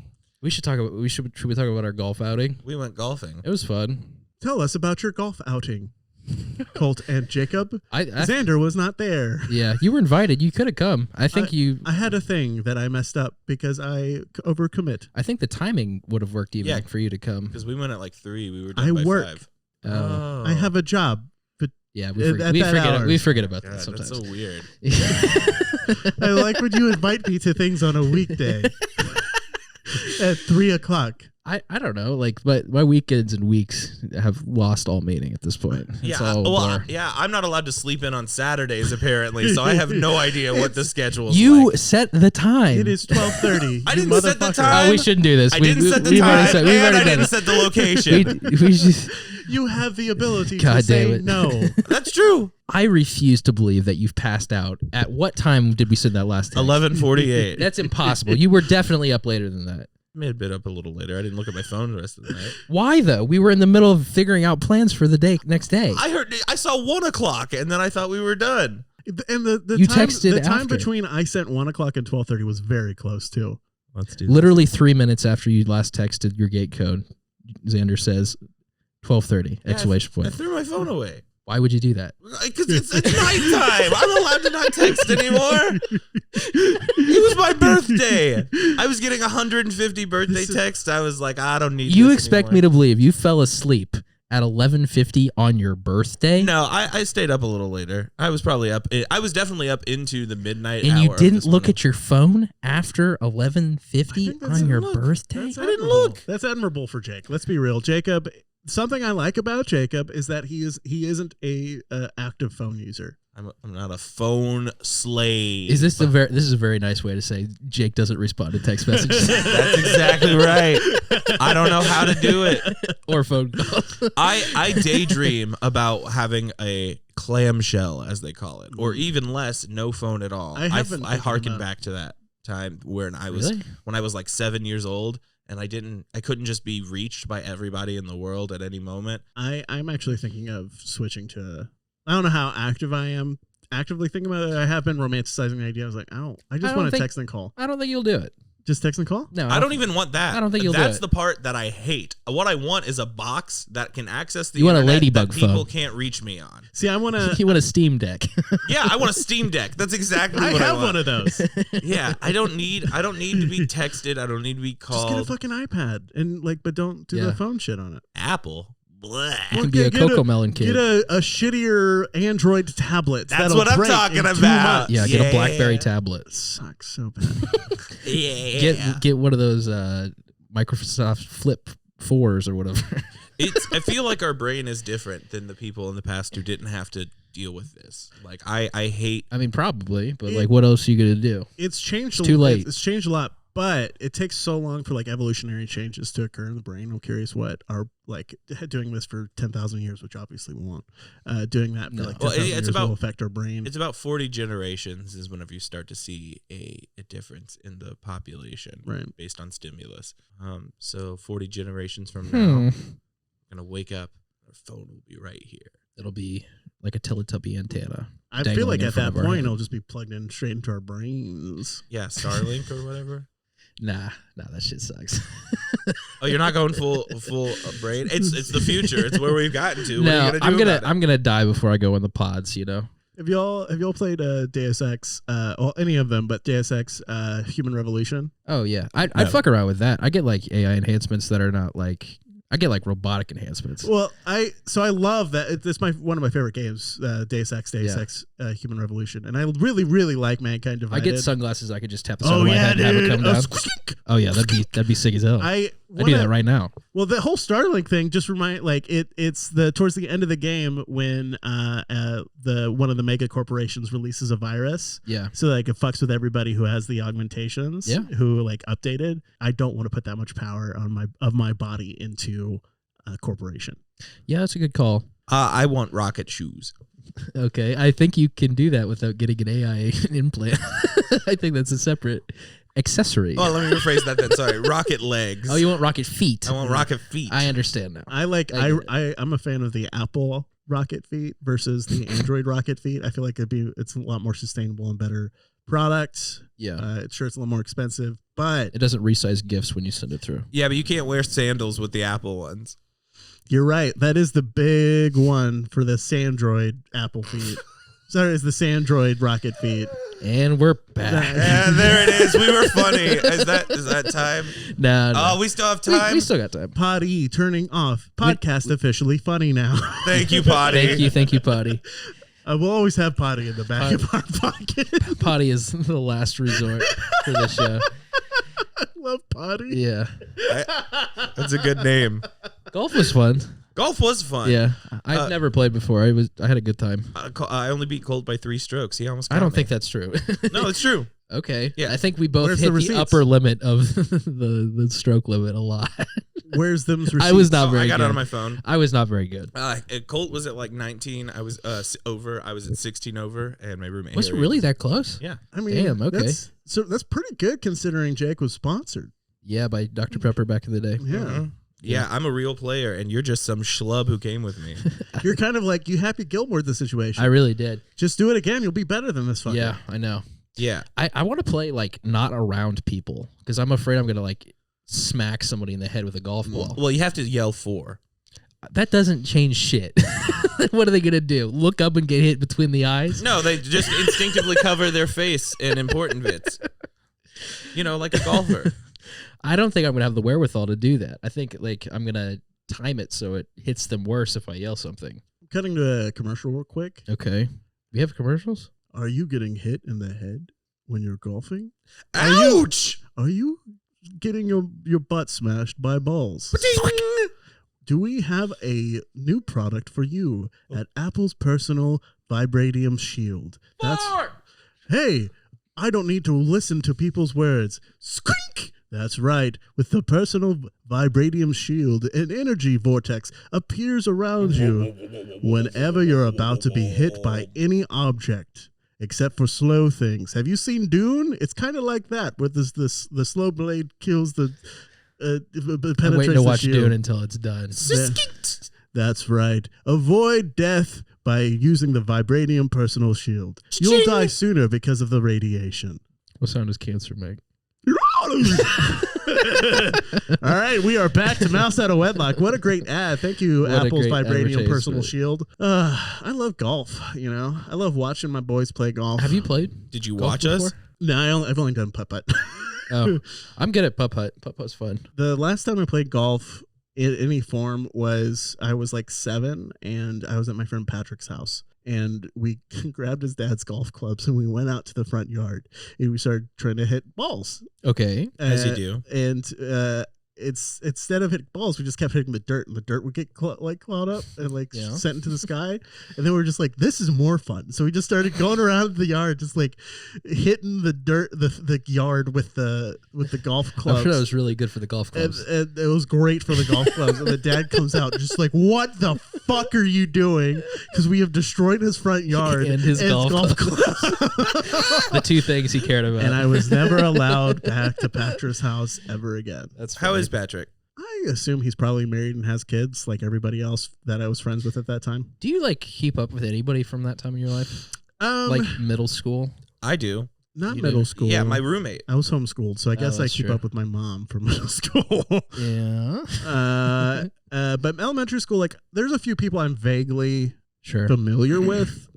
Should we talk about our golf outing? We went golfing. It was fun. Tell us about your golf outing. Colt and Jakeb. I Xander was not there. yeah, you were invited. You could have come. I think I had a thing that I messed up because I overcommit. I think the timing would have worked even Yeah. for you to come. Because we went at like 3. We were done I by work. 5. Oh. I have a job. Yeah, At we that forget about God, that sometimes. that's so weird. I like when you invite me to things on a weekday at 3:00. I don't know, like, but my weekends and weeks have lost all meaning at this point. It's all a blur. I'm not allowed to sleep in on Saturdays apparently, so I have no idea what the schedule is You like. set the time. It is 12:30. I you didn't set the motherfucker. time. Oh, we shouldn't do this. I didn't set the time, and I didn't set the location. We just, You have the ability God to say damn it. no. That's true. I refuse to believe that you've passed out. At what time did we send that last text? 11:48. That's impossible. You were definitely up later than that. May have been up a little later. I didn't look at my phone the rest of the night. Why though? We were in the middle of figuring out plans for the day next day. I saw 1:00, and then I thought we were done. And the You time, texted the time after. between I sent 1:00 and 12:30 was very close too. Let's do Literally 3 minutes after you last texted your gate code, Xander says 12:30 exclamation I point. threw my phone away. Why would you do that? Because it's nighttime. I'm allowed to not text anymore. It was my birthday. I was getting 150 birthday texts. I was like, I don't need You this expect anymore. me to believe you fell asleep at 11:50 on your birthday? No, I stayed up a little later. I was probably up. I was definitely up into the midnight And hour you of didn't this look morning. at your phone after I 11:50 think that's on your look. birthday? That's I didn't admirable. look. That's admirable for Jake. Let's be real, Jakeb. Something I like about Jakeb is that he isn't a active phone user. I'm not a phone slave. Is this this is a very nice way to say Jake doesn't respond to text messages That's exactly right. I don't know how to do it. or phone calls. I daydream about having a clamshell, as they call it, or even less, no phone at all. I have been I thinking harken about- back to that time when I was Really? when I was like 7 years old, and I couldn't just be reached by everybody in the world at any moment. I'm actually thinking of switching to. I don't know how active I am. Actively thinking about it. I have been romanticizing the idea. I was like, I just don't want to think- text and call. I don't think you'll do it. Just text and call? No, I don't even want that. I don't think you'll do That's it. the part that I hate. What I want is a box that can access the You want a internet ladybug that people phone. can't reach me on. See, I want to. You want a Steam Deck. Yeah, I want a Steam Deck. That's exactly I what I have want. one of those. Yeah, I don't need to be texted. I don't need to be Just called. get a fucking iPad and but don't do Yeah. the phone shit on it. Apple. Blah. You can be a Coco Melon kid. Get a shittier Android tablet. That's that'll what I'm break talking in 2 about. months. Yeah, get a BlackBerry tablet. Sucks so bad. Yeah. Get one of those Microsoft Flip 4s or whatever. I feel like our brain is different than the people in the past who didn't have to deal with this. Like I hate. I mean, probably, but like, what else are you gonna do? It's changed. It's too late. It's changed a lot, but it takes so long for like evolutionary changes to occur in the brain. I'm curious what are like doing this for 10,000 years, which obviously we won't. Doing that for like 10,000 years will affect our brain. It's about 40 generations is whenever you start to see a difference in the population, Right. based on stimulus. So 40 generations from now, I'm gonna wake up. Our phone will be right here. It'll be like a Teletubby antenna. I feel dangling like in at front that of our point head. it'll just be plugged in straight into our brains. Yeah, Starlink or whatever. Nah, that shit sucks. Oh, you're not going full brain. It's the future. It's where we've gotten to. What No, are you gonna do about it? I'm gonna die before I go in the pods. You know. Have y'all played Deus Ex? Well, any of them, but Deus Ex Human Revolution? Oh yeah, I fuck around with that. I get like AI enhancements that are not like. I get like robotic enhancements. Well, I love that. It's one of my favorite games, Deus Ex Human Revolution, and I really really like Mankind Divided. I get sunglasses. I could just tap the side of my head and have it come down. Oh yeah, that'd be sick as hell. I'd do that right now. Well, the whole Starlink thing just it's towards the end of the game when one of the mega corporations releases a virus. Yeah. So like it fucks with everybody who has the augmentations. Yeah. Who like updated. I don't want to put that much power on my body into a corporation. Yeah, that's a good call. I want rocket shoes. Okay, I think you can do that without getting an AI implant. I think that's a separate accessory. Oh, let me rephrase that then. Sorry, rocket legs. Oh, you want rocket feet? I want rocket feet. I understand now. I'm a fan of the Apple rocket feet versus the Android rocket feet. I feel like it's a lot more sustainable and better product. Yeah. It's a little more expensive, but It doesn't resize GIFs when you send it through. Yeah, but you can't wear sandals with the Apple ones. you're right. That is the big one for the Sandroid Apple feet. Sorry, it's the Sandroid rocket feet. And we're back. Yeah, there it is. We were funny. Is that time? No. Oh, we still have time. We still got time. Potty turning off. Podcast officially funny now. Thank you, Potty. Thank you, Potty. We'll always have Potty in the back of our pocket. Potty is the last resort for this show. I love Potty. Yeah. That's a good name. Golf was fun. Golf was fun. Yeah. I've never played before. I had a good time. I only beat Colt by 3 strokes. He almost. I don't got me. think that's true. No, it's true. Okay. Yeah. I think we both Where's hit the the receipts? upper limit of the stroke limit a lot. Where's them receipts? I was not Oh, very I got good. it on my phone. I was not very good. Colt was at like 19. I was over. I was at 16 over, and my roommate. Was it Harry really that close? Yeah. I mean, Damn, okay. That's pretty good considering Jake was sponsored. Yeah, by Dr. Pepper back in the day. Yeah. Mhm. Yeah, I'm a real player, and you're just some schlub who came with me. You're kind of like you Happy Gilmore the situation. I really did. Just do it again. You'll be better than this fucker. Yeah, I know. Yeah. I want to play like not around people because I'm afraid I'm gonna like smack somebody in the head with a golf ball. Well, you have to yell 4. That doesn't change shit. What are they gonna do? Look up and get hit between the eyes? No, they just instinctively cover their face in important bits. You know, like a golfer. I don't think I'm gonna have the wherewithal to do that. I think like I'm gonna time it so it hits them worse if I yell something. Cutting to a commercial real quick. Okay. We have commercials? Are you getting hit in the head when you're golfing? Ouch! Are you getting your butt smashed by balls? Do we have a new product for you at Apple's personal Vibranium Shield? Hey, I don't need to listen to people's words. Squink! That's right. With the personal Vibranium Shield, an energy vortex appears around you whenever you're about to be hit by any object, except for slow things. Have you seen Dune? It's kind of like that, where the slow blade kills the penetrates I'm waiting to the watch shield. Dune until it's done. That's right. Avoid death by using the Vibranium personal shield. You'll die sooner because of the radiation. What sound does cancer make? All right, we are back to Mouse Out of Wedlock. What a great ad. Thank you, Apple's Vibranium Personal Shield. I love golf, you know. I love watching my boys play golf. Have you played? Did you watch us? No, I've only done putt-putt. Oh, I'm good at putt-putt. Putt-putt's fun. The last time I played golf in any form was I was like 7, and I was at my friend Patrick's house. And we grabbed his dad's golf clubs and we went out to the front yard and we started trying to hit balls. Okay. As you do. And it's instead of hitting balls, we just kept hitting the dirt, and the dirt would get clawed up and sent into the sky. And then we were just like, this is more fun. So we just started going around the yard, just like hitting the dirt, the yard with the golf clubs. I'm sure that was really good for the golf clubs. And it was great for the golf clubs. And the dad comes out just like, what the fuck are you doing? Because we have destroyed his front yard and his golf clubs. The two things he cared about. And I was never allowed back to Patrick's house ever again. That's How is Patrick? I assume he's probably married and has kids like everybody else that I was friends with at that time. Do you like keep up with anybody from that time in your life? Like middle school? I I not middle school. Yeah, my roommate. I was homeschooled, so I guess I keep true. up with my mom from middle school. Yeah. But elementary school, like there's a few people I'm vaguely Sure. familiar with.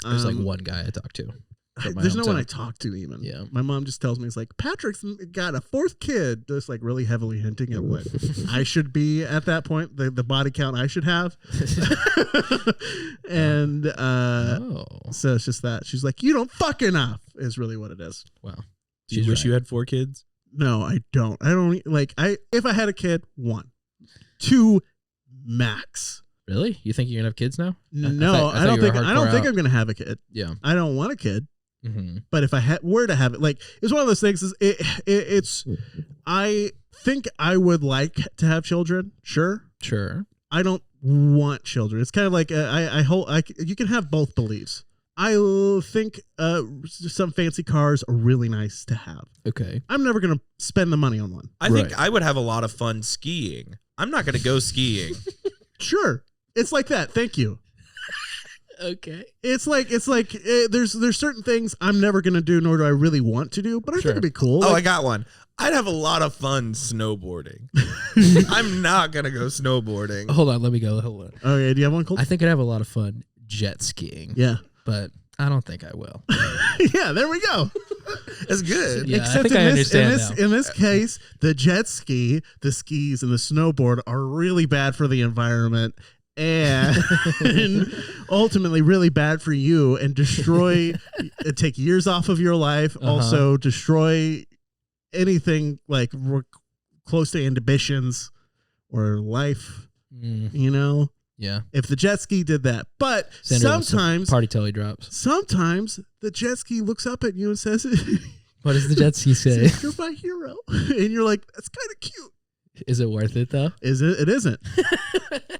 There's like one guy I talked to. There's no one I talk to even. Yeah. My mom just tells me, it's like, Patrick's got a 4th kid, just like really heavily hinting at what I should be at that point, the body count I should have. And so it's just that. She's like, you don't fuck enough is really what it is. Wow. Do you wish you had 4 kids? No, I don't. I don't if I had a kid, 1, 2 max. Really? You think you're gonna have kids now? No, I don't think I'm gonna have a kid. Yeah. I don't want a kid. Mm-hmm. But if I were to have it, like it's one of those things. It's I think I would like to have children. Sure. I don't want children. It's kind of like you can have both beliefs. I think some fancy cars are really nice to have. Okay. I'm never gonna spend the money on one. I think I would have a lot of fun skiing. I'm not gonna go skiing. Sure. It's like that. Thank you. Okay. It's like there's certain things I'm never gonna do, nor do I really want to do, but I think it'd be cool. Oh, I got one. I'd have a lot of fun snowboarding. I'm not gonna go snowboarding. Hold on, let me go. Hold on. Okay, do you have one, Cole? I think I'd have a lot of fun jet skiing. Yeah, but I don't think I will. Yeah, there we go. That's good. Yeah, Except I think I understand now. In this case, the jet ski, the skis, and the snowboard are really bad for the environment. And ultimately really bad for you and take years off of your life. Also destroy anything like close to ambitions or life, you know? Yeah. If the jet ski did that. But Sandra sometimes party telly drops. Sometimes the jet ski looks up at you and says, what does the jet ski say? You're my hero. And you're like, that's kind of cute. Is it worth it though? Is it? It isn't.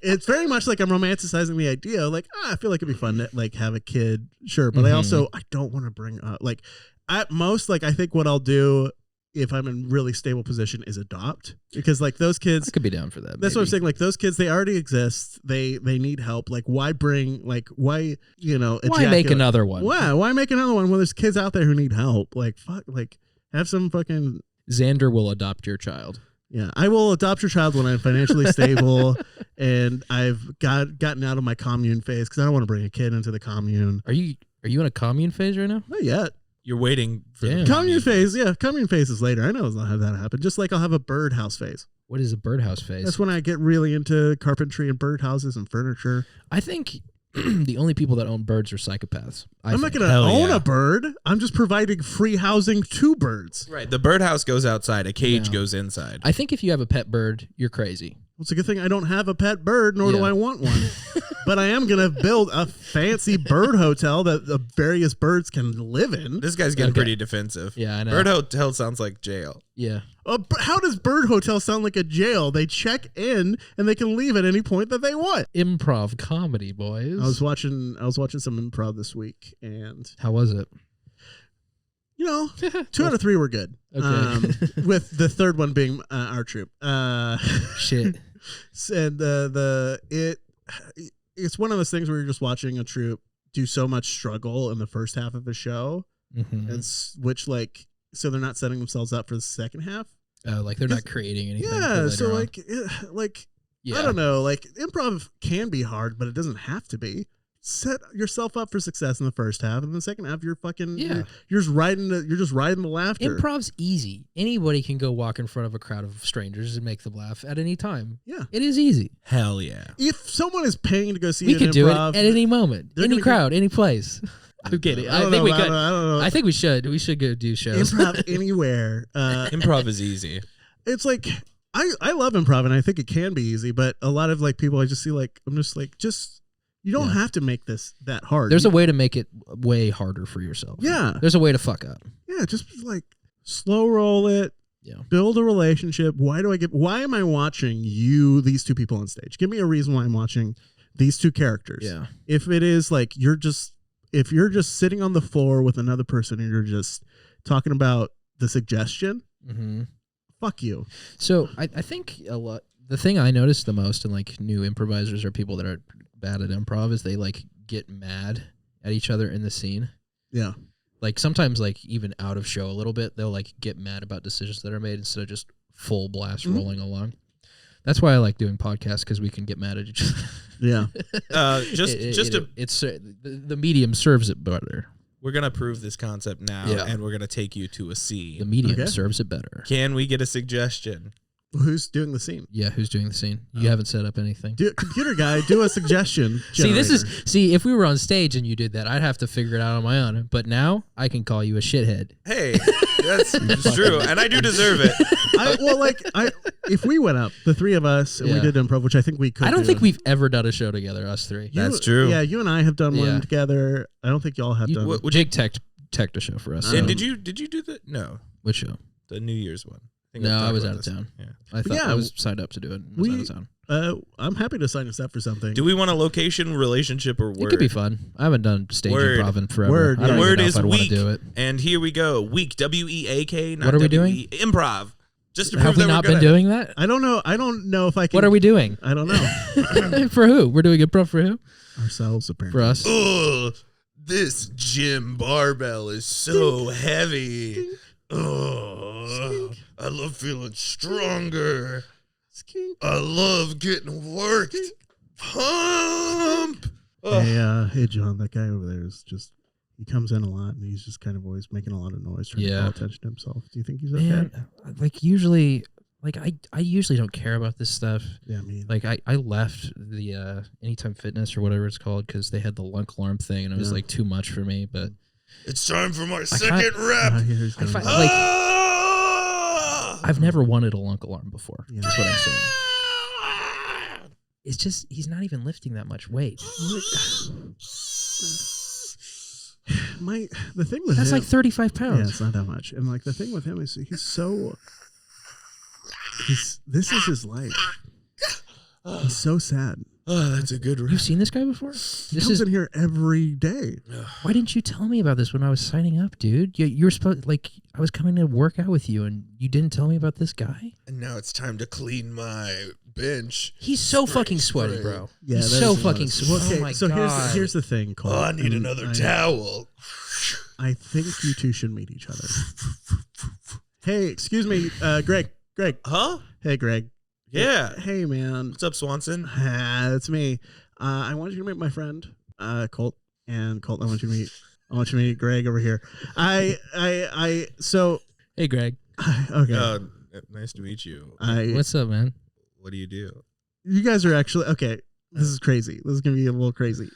It's very much like I'm romanticizing the idea. Like, I feel like it'd be fun to like have a kid. Sure. But I don't want to bring up like at most, like I think what I'll do if I'm in really stable position is adopt, because like those kids I could be down for that. That's what I'm saying. Like those kids, they already exist. They need help. Like why why make another one? Why make another one when there's kids out there who need help? Like fuck, like have some fucking Xander will adopt your child. Yeah, I will adopt your child when I'm financially stable and I've gotten out of my commune phase, because I don't want to bring a kid into the commune. Are you in a commune phase right now? Not yet. You're waiting for the commune phase. Yeah, commune phase is later. I know I'll have that happen. Just like I'll have a birdhouse phase. What is a birdhouse phase? That's when I get really into carpentry and birdhouses and furniture. I think the only people that own birds are psychopaths. I'm not going to own a bird. I'm just providing free housing to birds. Right. The birdhouse goes outside. A cage goes inside. I think if you have a pet bird, you're crazy. Well, it's a good thing I don't have a pet bird, nor do I want one. But I am going to build a fancy bird hotel that the various birds can live in. This guy's getting pretty defensive. Yeah, I know. Bird hotel sounds like jail. Yeah. How does bird hotel sound like a jail? They check in and they can leave at any point that they want. Improv comedy, boys. I was watching some improv this week, and how was it? 2 out of 3 were good. Okay. With the third one being our troupe. Shit. And it's one of those things where you're just watching a troupe do so much struggle in the first half of the show, and which like so they're not setting themselves up for the second half. Like they're not creating anything. Yeah, so on. like Yeah. I don't know, like improv can be hard, but it doesn't have to be. Set yourself up for success in the first half, and in the second half, you're fucking you're just riding the laughter. Improv's easy. Anybody can go walk in front of a crowd of strangers and make them laugh at any time. Yeah, it is easy. Hell yeah. If someone is paying to go see we an could improv, do it at any moment, any crowd, any place. I'm kidding. I think we could. I don't know. I think we should. We should go do shows. Improv anywhere. Improv is easy. It's like I love improv, and I think it can be easy, but a lot of like people I just see like I'm just like you don't have to make this that hard. There's a way to make it way harder for yourself. Yeah. There's a way to fuck up. Yeah, just like slow roll it. Yeah. Build a relationship. Why am I watching these two people on stage? Give me a reason why I'm watching these two characters. Yeah. If it is like if you're just sitting on the floor with another person and you're just talking about the suggestion, fuck you. So I think the thing I noticed the most in like new improvisers or people that are bad at improv is they like get mad at each other in the scene. Yeah. Like sometimes like even out of show a little bit, they'll like get mad about decisions that are made instead of just full blast rolling along. That's why I like doing podcasts, because we can get mad at each other. Yeah. The medium serves it better. We're gonna prove this concept now, and we're gonna take you to a scene. The medium serves it better. Can we get a suggestion? Who's doing the scene? Yeah, who's doing the scene? You haven't set up anything. Computer guy, do a suggestion. See, if we were on stage and you did that, I'd have to figure it out on my own. But now I can call you a shithead. Hey, that's true, and I do deserve it. If we went up, the three of us, and we did improv, which I think we could. I don't think we've ever done a show together, us three. That's true. Yeah, you and I have done one together. I don't think y'all have done. Jake teched a show for us. And did you do the Which show? The New Year's one. No, I was out of town. Yeah. I was signed up to do it. I was out of town. I'm happy to sign us up for something. Do we want a location, relationship, or word? It could be fun. I haven't done stage improv in forever. Word. I don't Word even know is if I'd want week. to do it. And here we go. Week. WEAK. Not What are we W-E, doing? Improv. Just to Have prove we that not we're been good doing that? I don't know. I don't know if I can. What are we doing? I don't know. For who? We're doing improv for who? Ourselves, apparently. For us. Ugh, this gym barbell is so heavy. Oh, I love feeling stronger. I love getting worked. Pump. Hey, John, that guy over there is just, he comes in a lot and he's just kind of always making a lot of noise trying to call attention to himself. Do you think he's okay? Man, like usually, like I usually don't care about this stuff. Yeah, me. Like I left the Anytime Fitness or whatever it's called because they had the lunk alarm thing and it was like too much for me. But It's time for my second rep. I've never wanted a lunk alarm before. Yeah. That's what I'm saying. It's just he's not even lifting that much weight. The thing with That's him, like 35 pounds. Yeah, it's not that much. And like the thing with him is this is his life. He's so sad. Oh, that's a good rep. You've seen this guy before? He comes in here every day. Why didn't you tell me about this when I was signing up, dude? You were supposed I was coming to work out with you, and you didn't tell me about this guy. And now it's time to clean my bench. He's so fucking sweaty, bro. Yeah, he's so fucking sweaty. Oh my so god. here's the thing, Cole. Oh, I need another towel. I think you two should meet each other. Hey, excuse me, Greg. Huh? Hey, Greg. Yeah. Hey, man. What's up, Swanson? That's me. I want you to meet my friend, Colt. And Colt, I want you to meet Greg over here. So. Hey, Greg. Okay. Nice to meet you. What's up, man? What do you do? You guys are actually okay. This is crazy. This is gonna be a little crazy.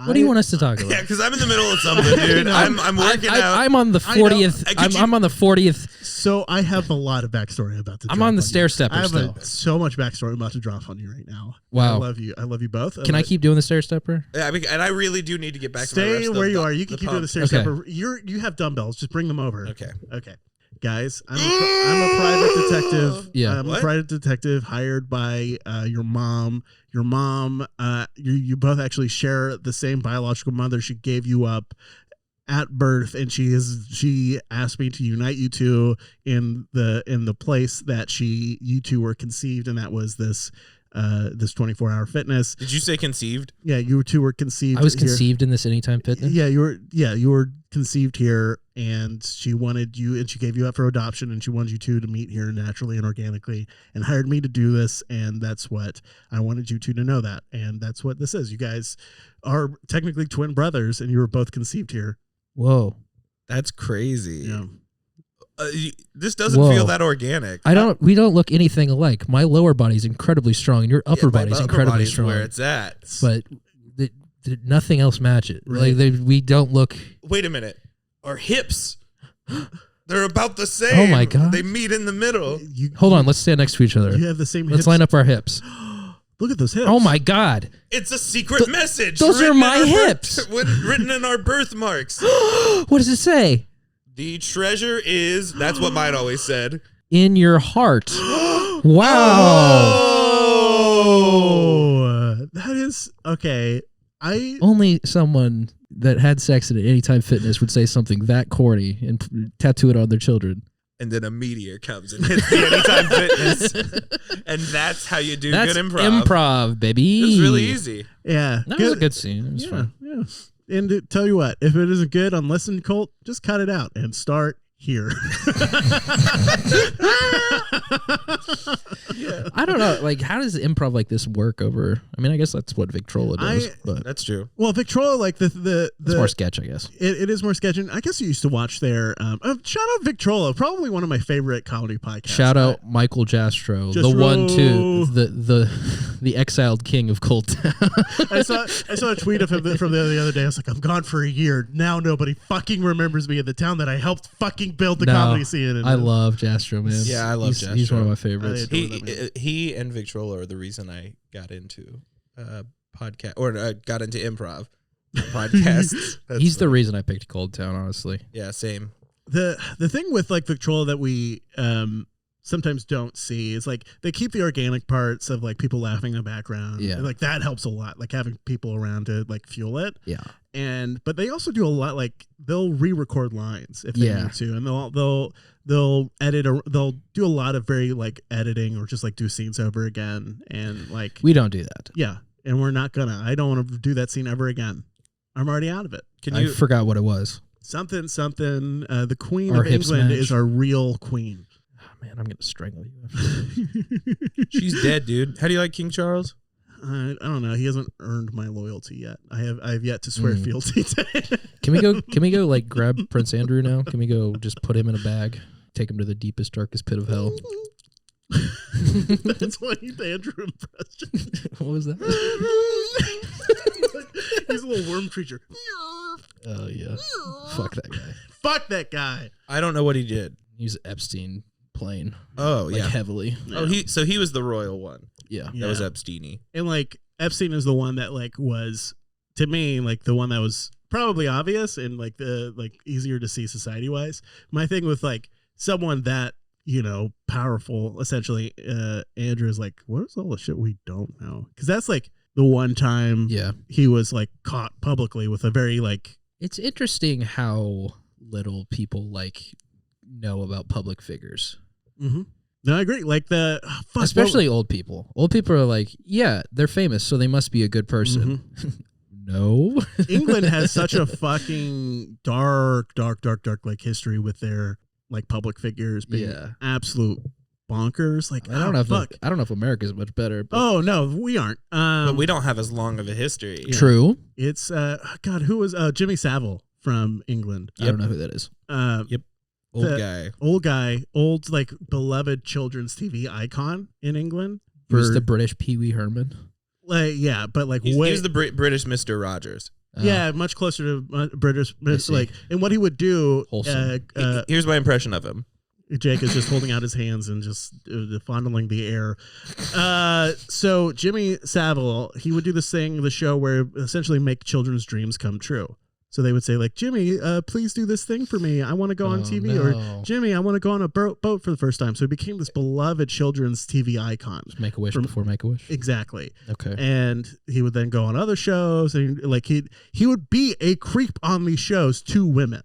What do you want us to talk about? Yeah, because I'm in the middle of something, dude. I'm working out. I'm on the 40th. I'm on the 40th. So I have a lot of backstory about to. I'm on the stair stepper. I have still. so much backstory about to drop on you right now. Wow. I love you. I love you both. Can I keep doing the stair stepper? Yeah, and I really do need to get back to my Stay rest where of you are. You can keep doing the stair Okay. stepper. You have dumbbells. Just bring them over. Okay. Guys, I'm a private detective. Yeah. I'm a private detective hired by your mom. Your mom, you both actually share the same biological mother. She gave you up at birth, and she asked me to unite you two in the place that you two were conceived, and that was this this 24-hour fitness. Did you say conceived? Yeah, you two were conceived. I was here. conceived in this Anytime Fitness. Yeah, you were conceived here, and she wanted you, and she gave you up for adoption, and she wanted you two to meet here naturally and organically, and hired me to do this, and that's what I wanted you two to know that, and that's what this is. You guys are technically twin brothers, and you were both conceived here. Whoa. That's crazy. Yeah. This doesn't Whoa. feel that organic. We don't look anything alike. My lower body's incredibly strong, and your upper body's incredibly strong. Where it's at. But nothing else matches. Right. Like we don't look. Wait a minute. Our hips, they're about the same. Oh my God. They meet in the middle. Hold on. Let's stand next to each other. You have the same Let's hips. line up our hips. Look at those hips. Oh my God. It's a secret message. those are written my in our hips. written in our birthmarks. What does it say? The treasure is, that's what mine always said. In your heart. Wow. Oh, that is okay. Only someone that had sex at Anytime Fitness would say something that corny and tattoo it on their children. And then a meteor comes and hits the Anytime Fitness. And that's how you do That's good improv. Improv, baby. It was really easy. Yeah, That was a good scene. It was fun. Yeah. And to tell you what, if it isn't good on Listen Cult, just cut it out and start here. I don't know. Like, how does improv like this work over? I mean, I guess that's what Victrola does, but That's true. Well, Victrola, like it's more sketch, I guess. it is more sketching. I guess you used to watch their shout out Victrola, probably one of my favorite comedy podcasts. Shout out Michael Jastro, the Jastro. 1-2, the exiled king of Cold Town. I saw a tweet of him from the other day. I was like, I'm gone for a year. Now nobody fucking remembers me in the town that I helped fucking build the comedy scene. I love Jastro, man. Yeah, I love Jastro. He's one of my favorites. He and Victrola are the reason I got into podcast or got into improv podcasts. He's the reason I picked Cold Town, honestly. Yeah, same. The thing with like Victrola that we sometimes don't see is like they keep the organic parts of like people laughing in the background. Yeah. And, like that helps a lot, like having people around to like fuel it. Yeah. But they also do a lot, like they'll re-record lines if they need to, and they'll edit or they'll do a lot of very like editing or just like do scenes over again, and like We don't do that. yeah, and we're not gonna. I don't want to do that scene ever again. I'm already out of it. I forgot what it was. Something. The Queen Our of hips England match. is our real queen. Oh, man, I'm gonna strangle you after this. She's dead, dude. How do you like King Charles? I don't know. He hasn't earned my loyalty yet. I have yet to swear fealty to him. Can we go like grab Prince Andrew now? Can we go just put him in a bag, take him to the deepest, darkest pit of hell? That's why he's the Andrew impression. What was that? He's a little worm creature. Oh yeah. Fuck that guy. Fuck that guy. I don't know what he did. He's Epstein playing. Oh, like yeah. heavily. Oh, he was the royal one. Yeah. That was Epstein-y. And like Epstein is the one that like was to me like the one that was probably obvious and like the like easier to see society wise. My thing with like someone that powerful essentially, Andrew is like, what is all the shit we don't know? Because that's like the one time he was like caught publicly with a very like. It's interesting how little people like know about public figures. Mm-hmm. No, I agree. Like especially old people. Old people are like, yeah, they're famous, so they must be a good person. Mm-hmm. No. England has such a fucking dark like history with their like public figures being absolute bonkers. Like I don't know if America's much better. But oh no, we aren't. But we don't have as long of a history. Yeah. True. It's God, who was Jimmy Savile from England? I don't know who that is. Old guy, old like beloved children's TV icon in England. He was the British Pee Wee Herman. Like but like he was the British Mr. Rogers. Yeah, much closer to British. Like, and what he would do. Here's my impression of him. Jake is just holding out his hands and just fondling the air. So Jimmy Savile, he would do the show where essentially make children's dreams come true. So they would say like, Jimmy, please do this thing for me. I want to go on TV. No. Or Jimmy, I want to go on a boat for the first time. So he became this beloved children's TV icon. Just Make a Wish before Make a Wish. Exactly. Okay. And he would then go on other shows, and like he would be a creep on these shows to women.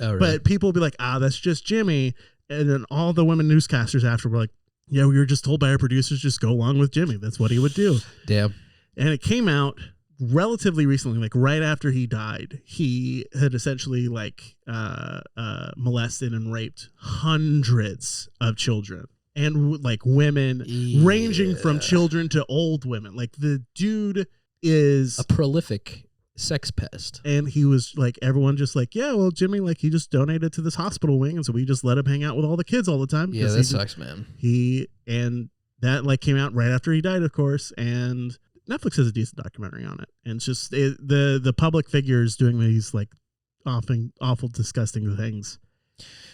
Oh, right. But people would be like, that's just Jimmy. And then all the women newscasters after were like, Yeah, we were just told by our producers, just go along with Jimmy. That's what he would do. Damn. And it came out relatively recently, like right after he died. He had essentially like molested and raped hundreds of children and like women, ranging from children to old women. Like the dude is a prolific sex pest. And he was like, everyone just like, yeah, well, Jimmy, like he just donated to this hospital wing, and so we just let him hang out with all the kids all the time. Yeah, that sucks, man. And that like came out right after he died, of course, and Netflix has a decent documentary on it. And it's just the public figures doing these like awful, disgusting things.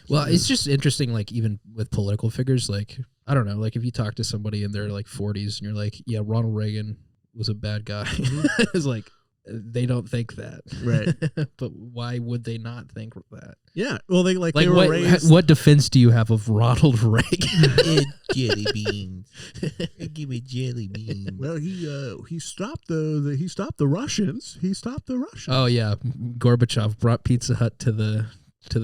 Well, it's just interesting, like even with political figures, like I don't know, like if you talk to somebody in their like 40s and you're like, yeah, Ronald Reagan was a bad guy. It's like, they don't think that, right? But why would they not think that? Yeah, well, they like they were raised. What defense do you have of Ronald Reagan? Jelly beans. Give me jelly beans. Well, he stopped the Russians. He stopped the Russians. Oh yeah, Gorbachev brought Pizza Hut to the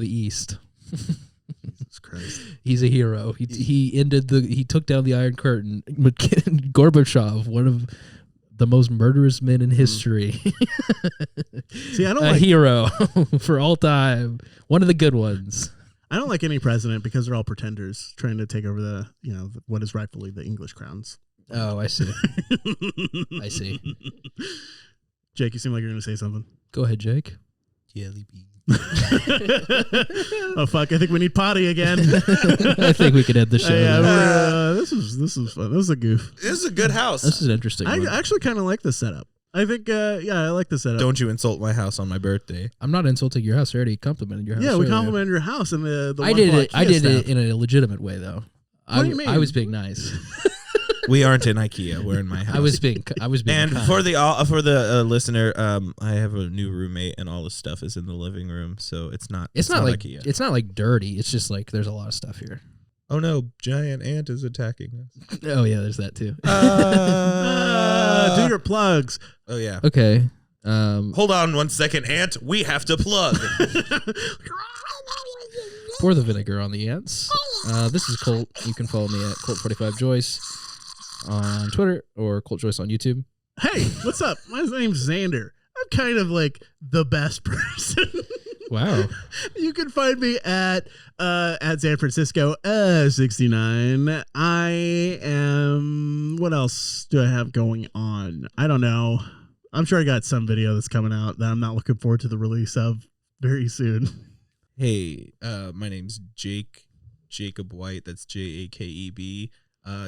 east. Jesus Christ, he's a hero. He took down the Iron Curtain. Gorbachev, one of the most murderous men in history. See, I don't a like hero for all time. One of the good ones. I don't like any president because they're all pretenders trying to take over what is rightfully the English crowns. Oh, I see. I see. Jake, you seem like you're going to say something. Go ahead, Jake. Jelly beans. Oh fuck! I think we need potty again. I think we could end the show. This was fun. This was a goof. This is a good house. This is interesting. I actually kind of like the setup. I think, I like the setup. Don't you insult my house on my birthday? I'm not insulting your house. I already complimented your house. Yeah, we complimented your house and the. I did it. I did it in a legitimate way, though. What do you mean? I was being nice. We aren't in IKEA. We're in my house. I was being. And kind. for the listener, I have a new roommate, and all the stuff is in the living room, so it's not. It's not like IKEA. It's not like dirty. It's just like there's a lot of stuff here. Oh no! Giant ant is attacking us. Oh yeah, there's that too. Do your plugs. Oh yeah. Okay. Hold on 1 second, ant. We have to plug. Pour the vinegar on the ants. This is Colt. You can follow me at Colt45Joyce on Twitter or Colt Joyce on YouTube. Hey, what's up? My name's Xander. I'm kind of like the best person. Wow. You can find me at San Francisco 69. I am. What else do I have going on? I don't know. I'm sure I got some video that's coming out that I'm not looking forward to the release of very soon. Hey, my name's Jakeb White. That's Jakeb.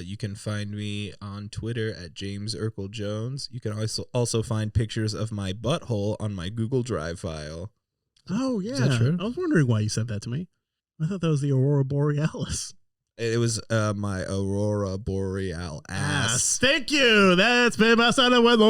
You can find me on Twitter at James Urkel Jones. You can also find pictures of my butthole on my Google Drive file. Oh yeah, is that true? I was wondering why you sent that to me. I thought that was the Aurora Borealis. It was my Aurora Boreal ass. Thank you. That's been my son of Wedlock.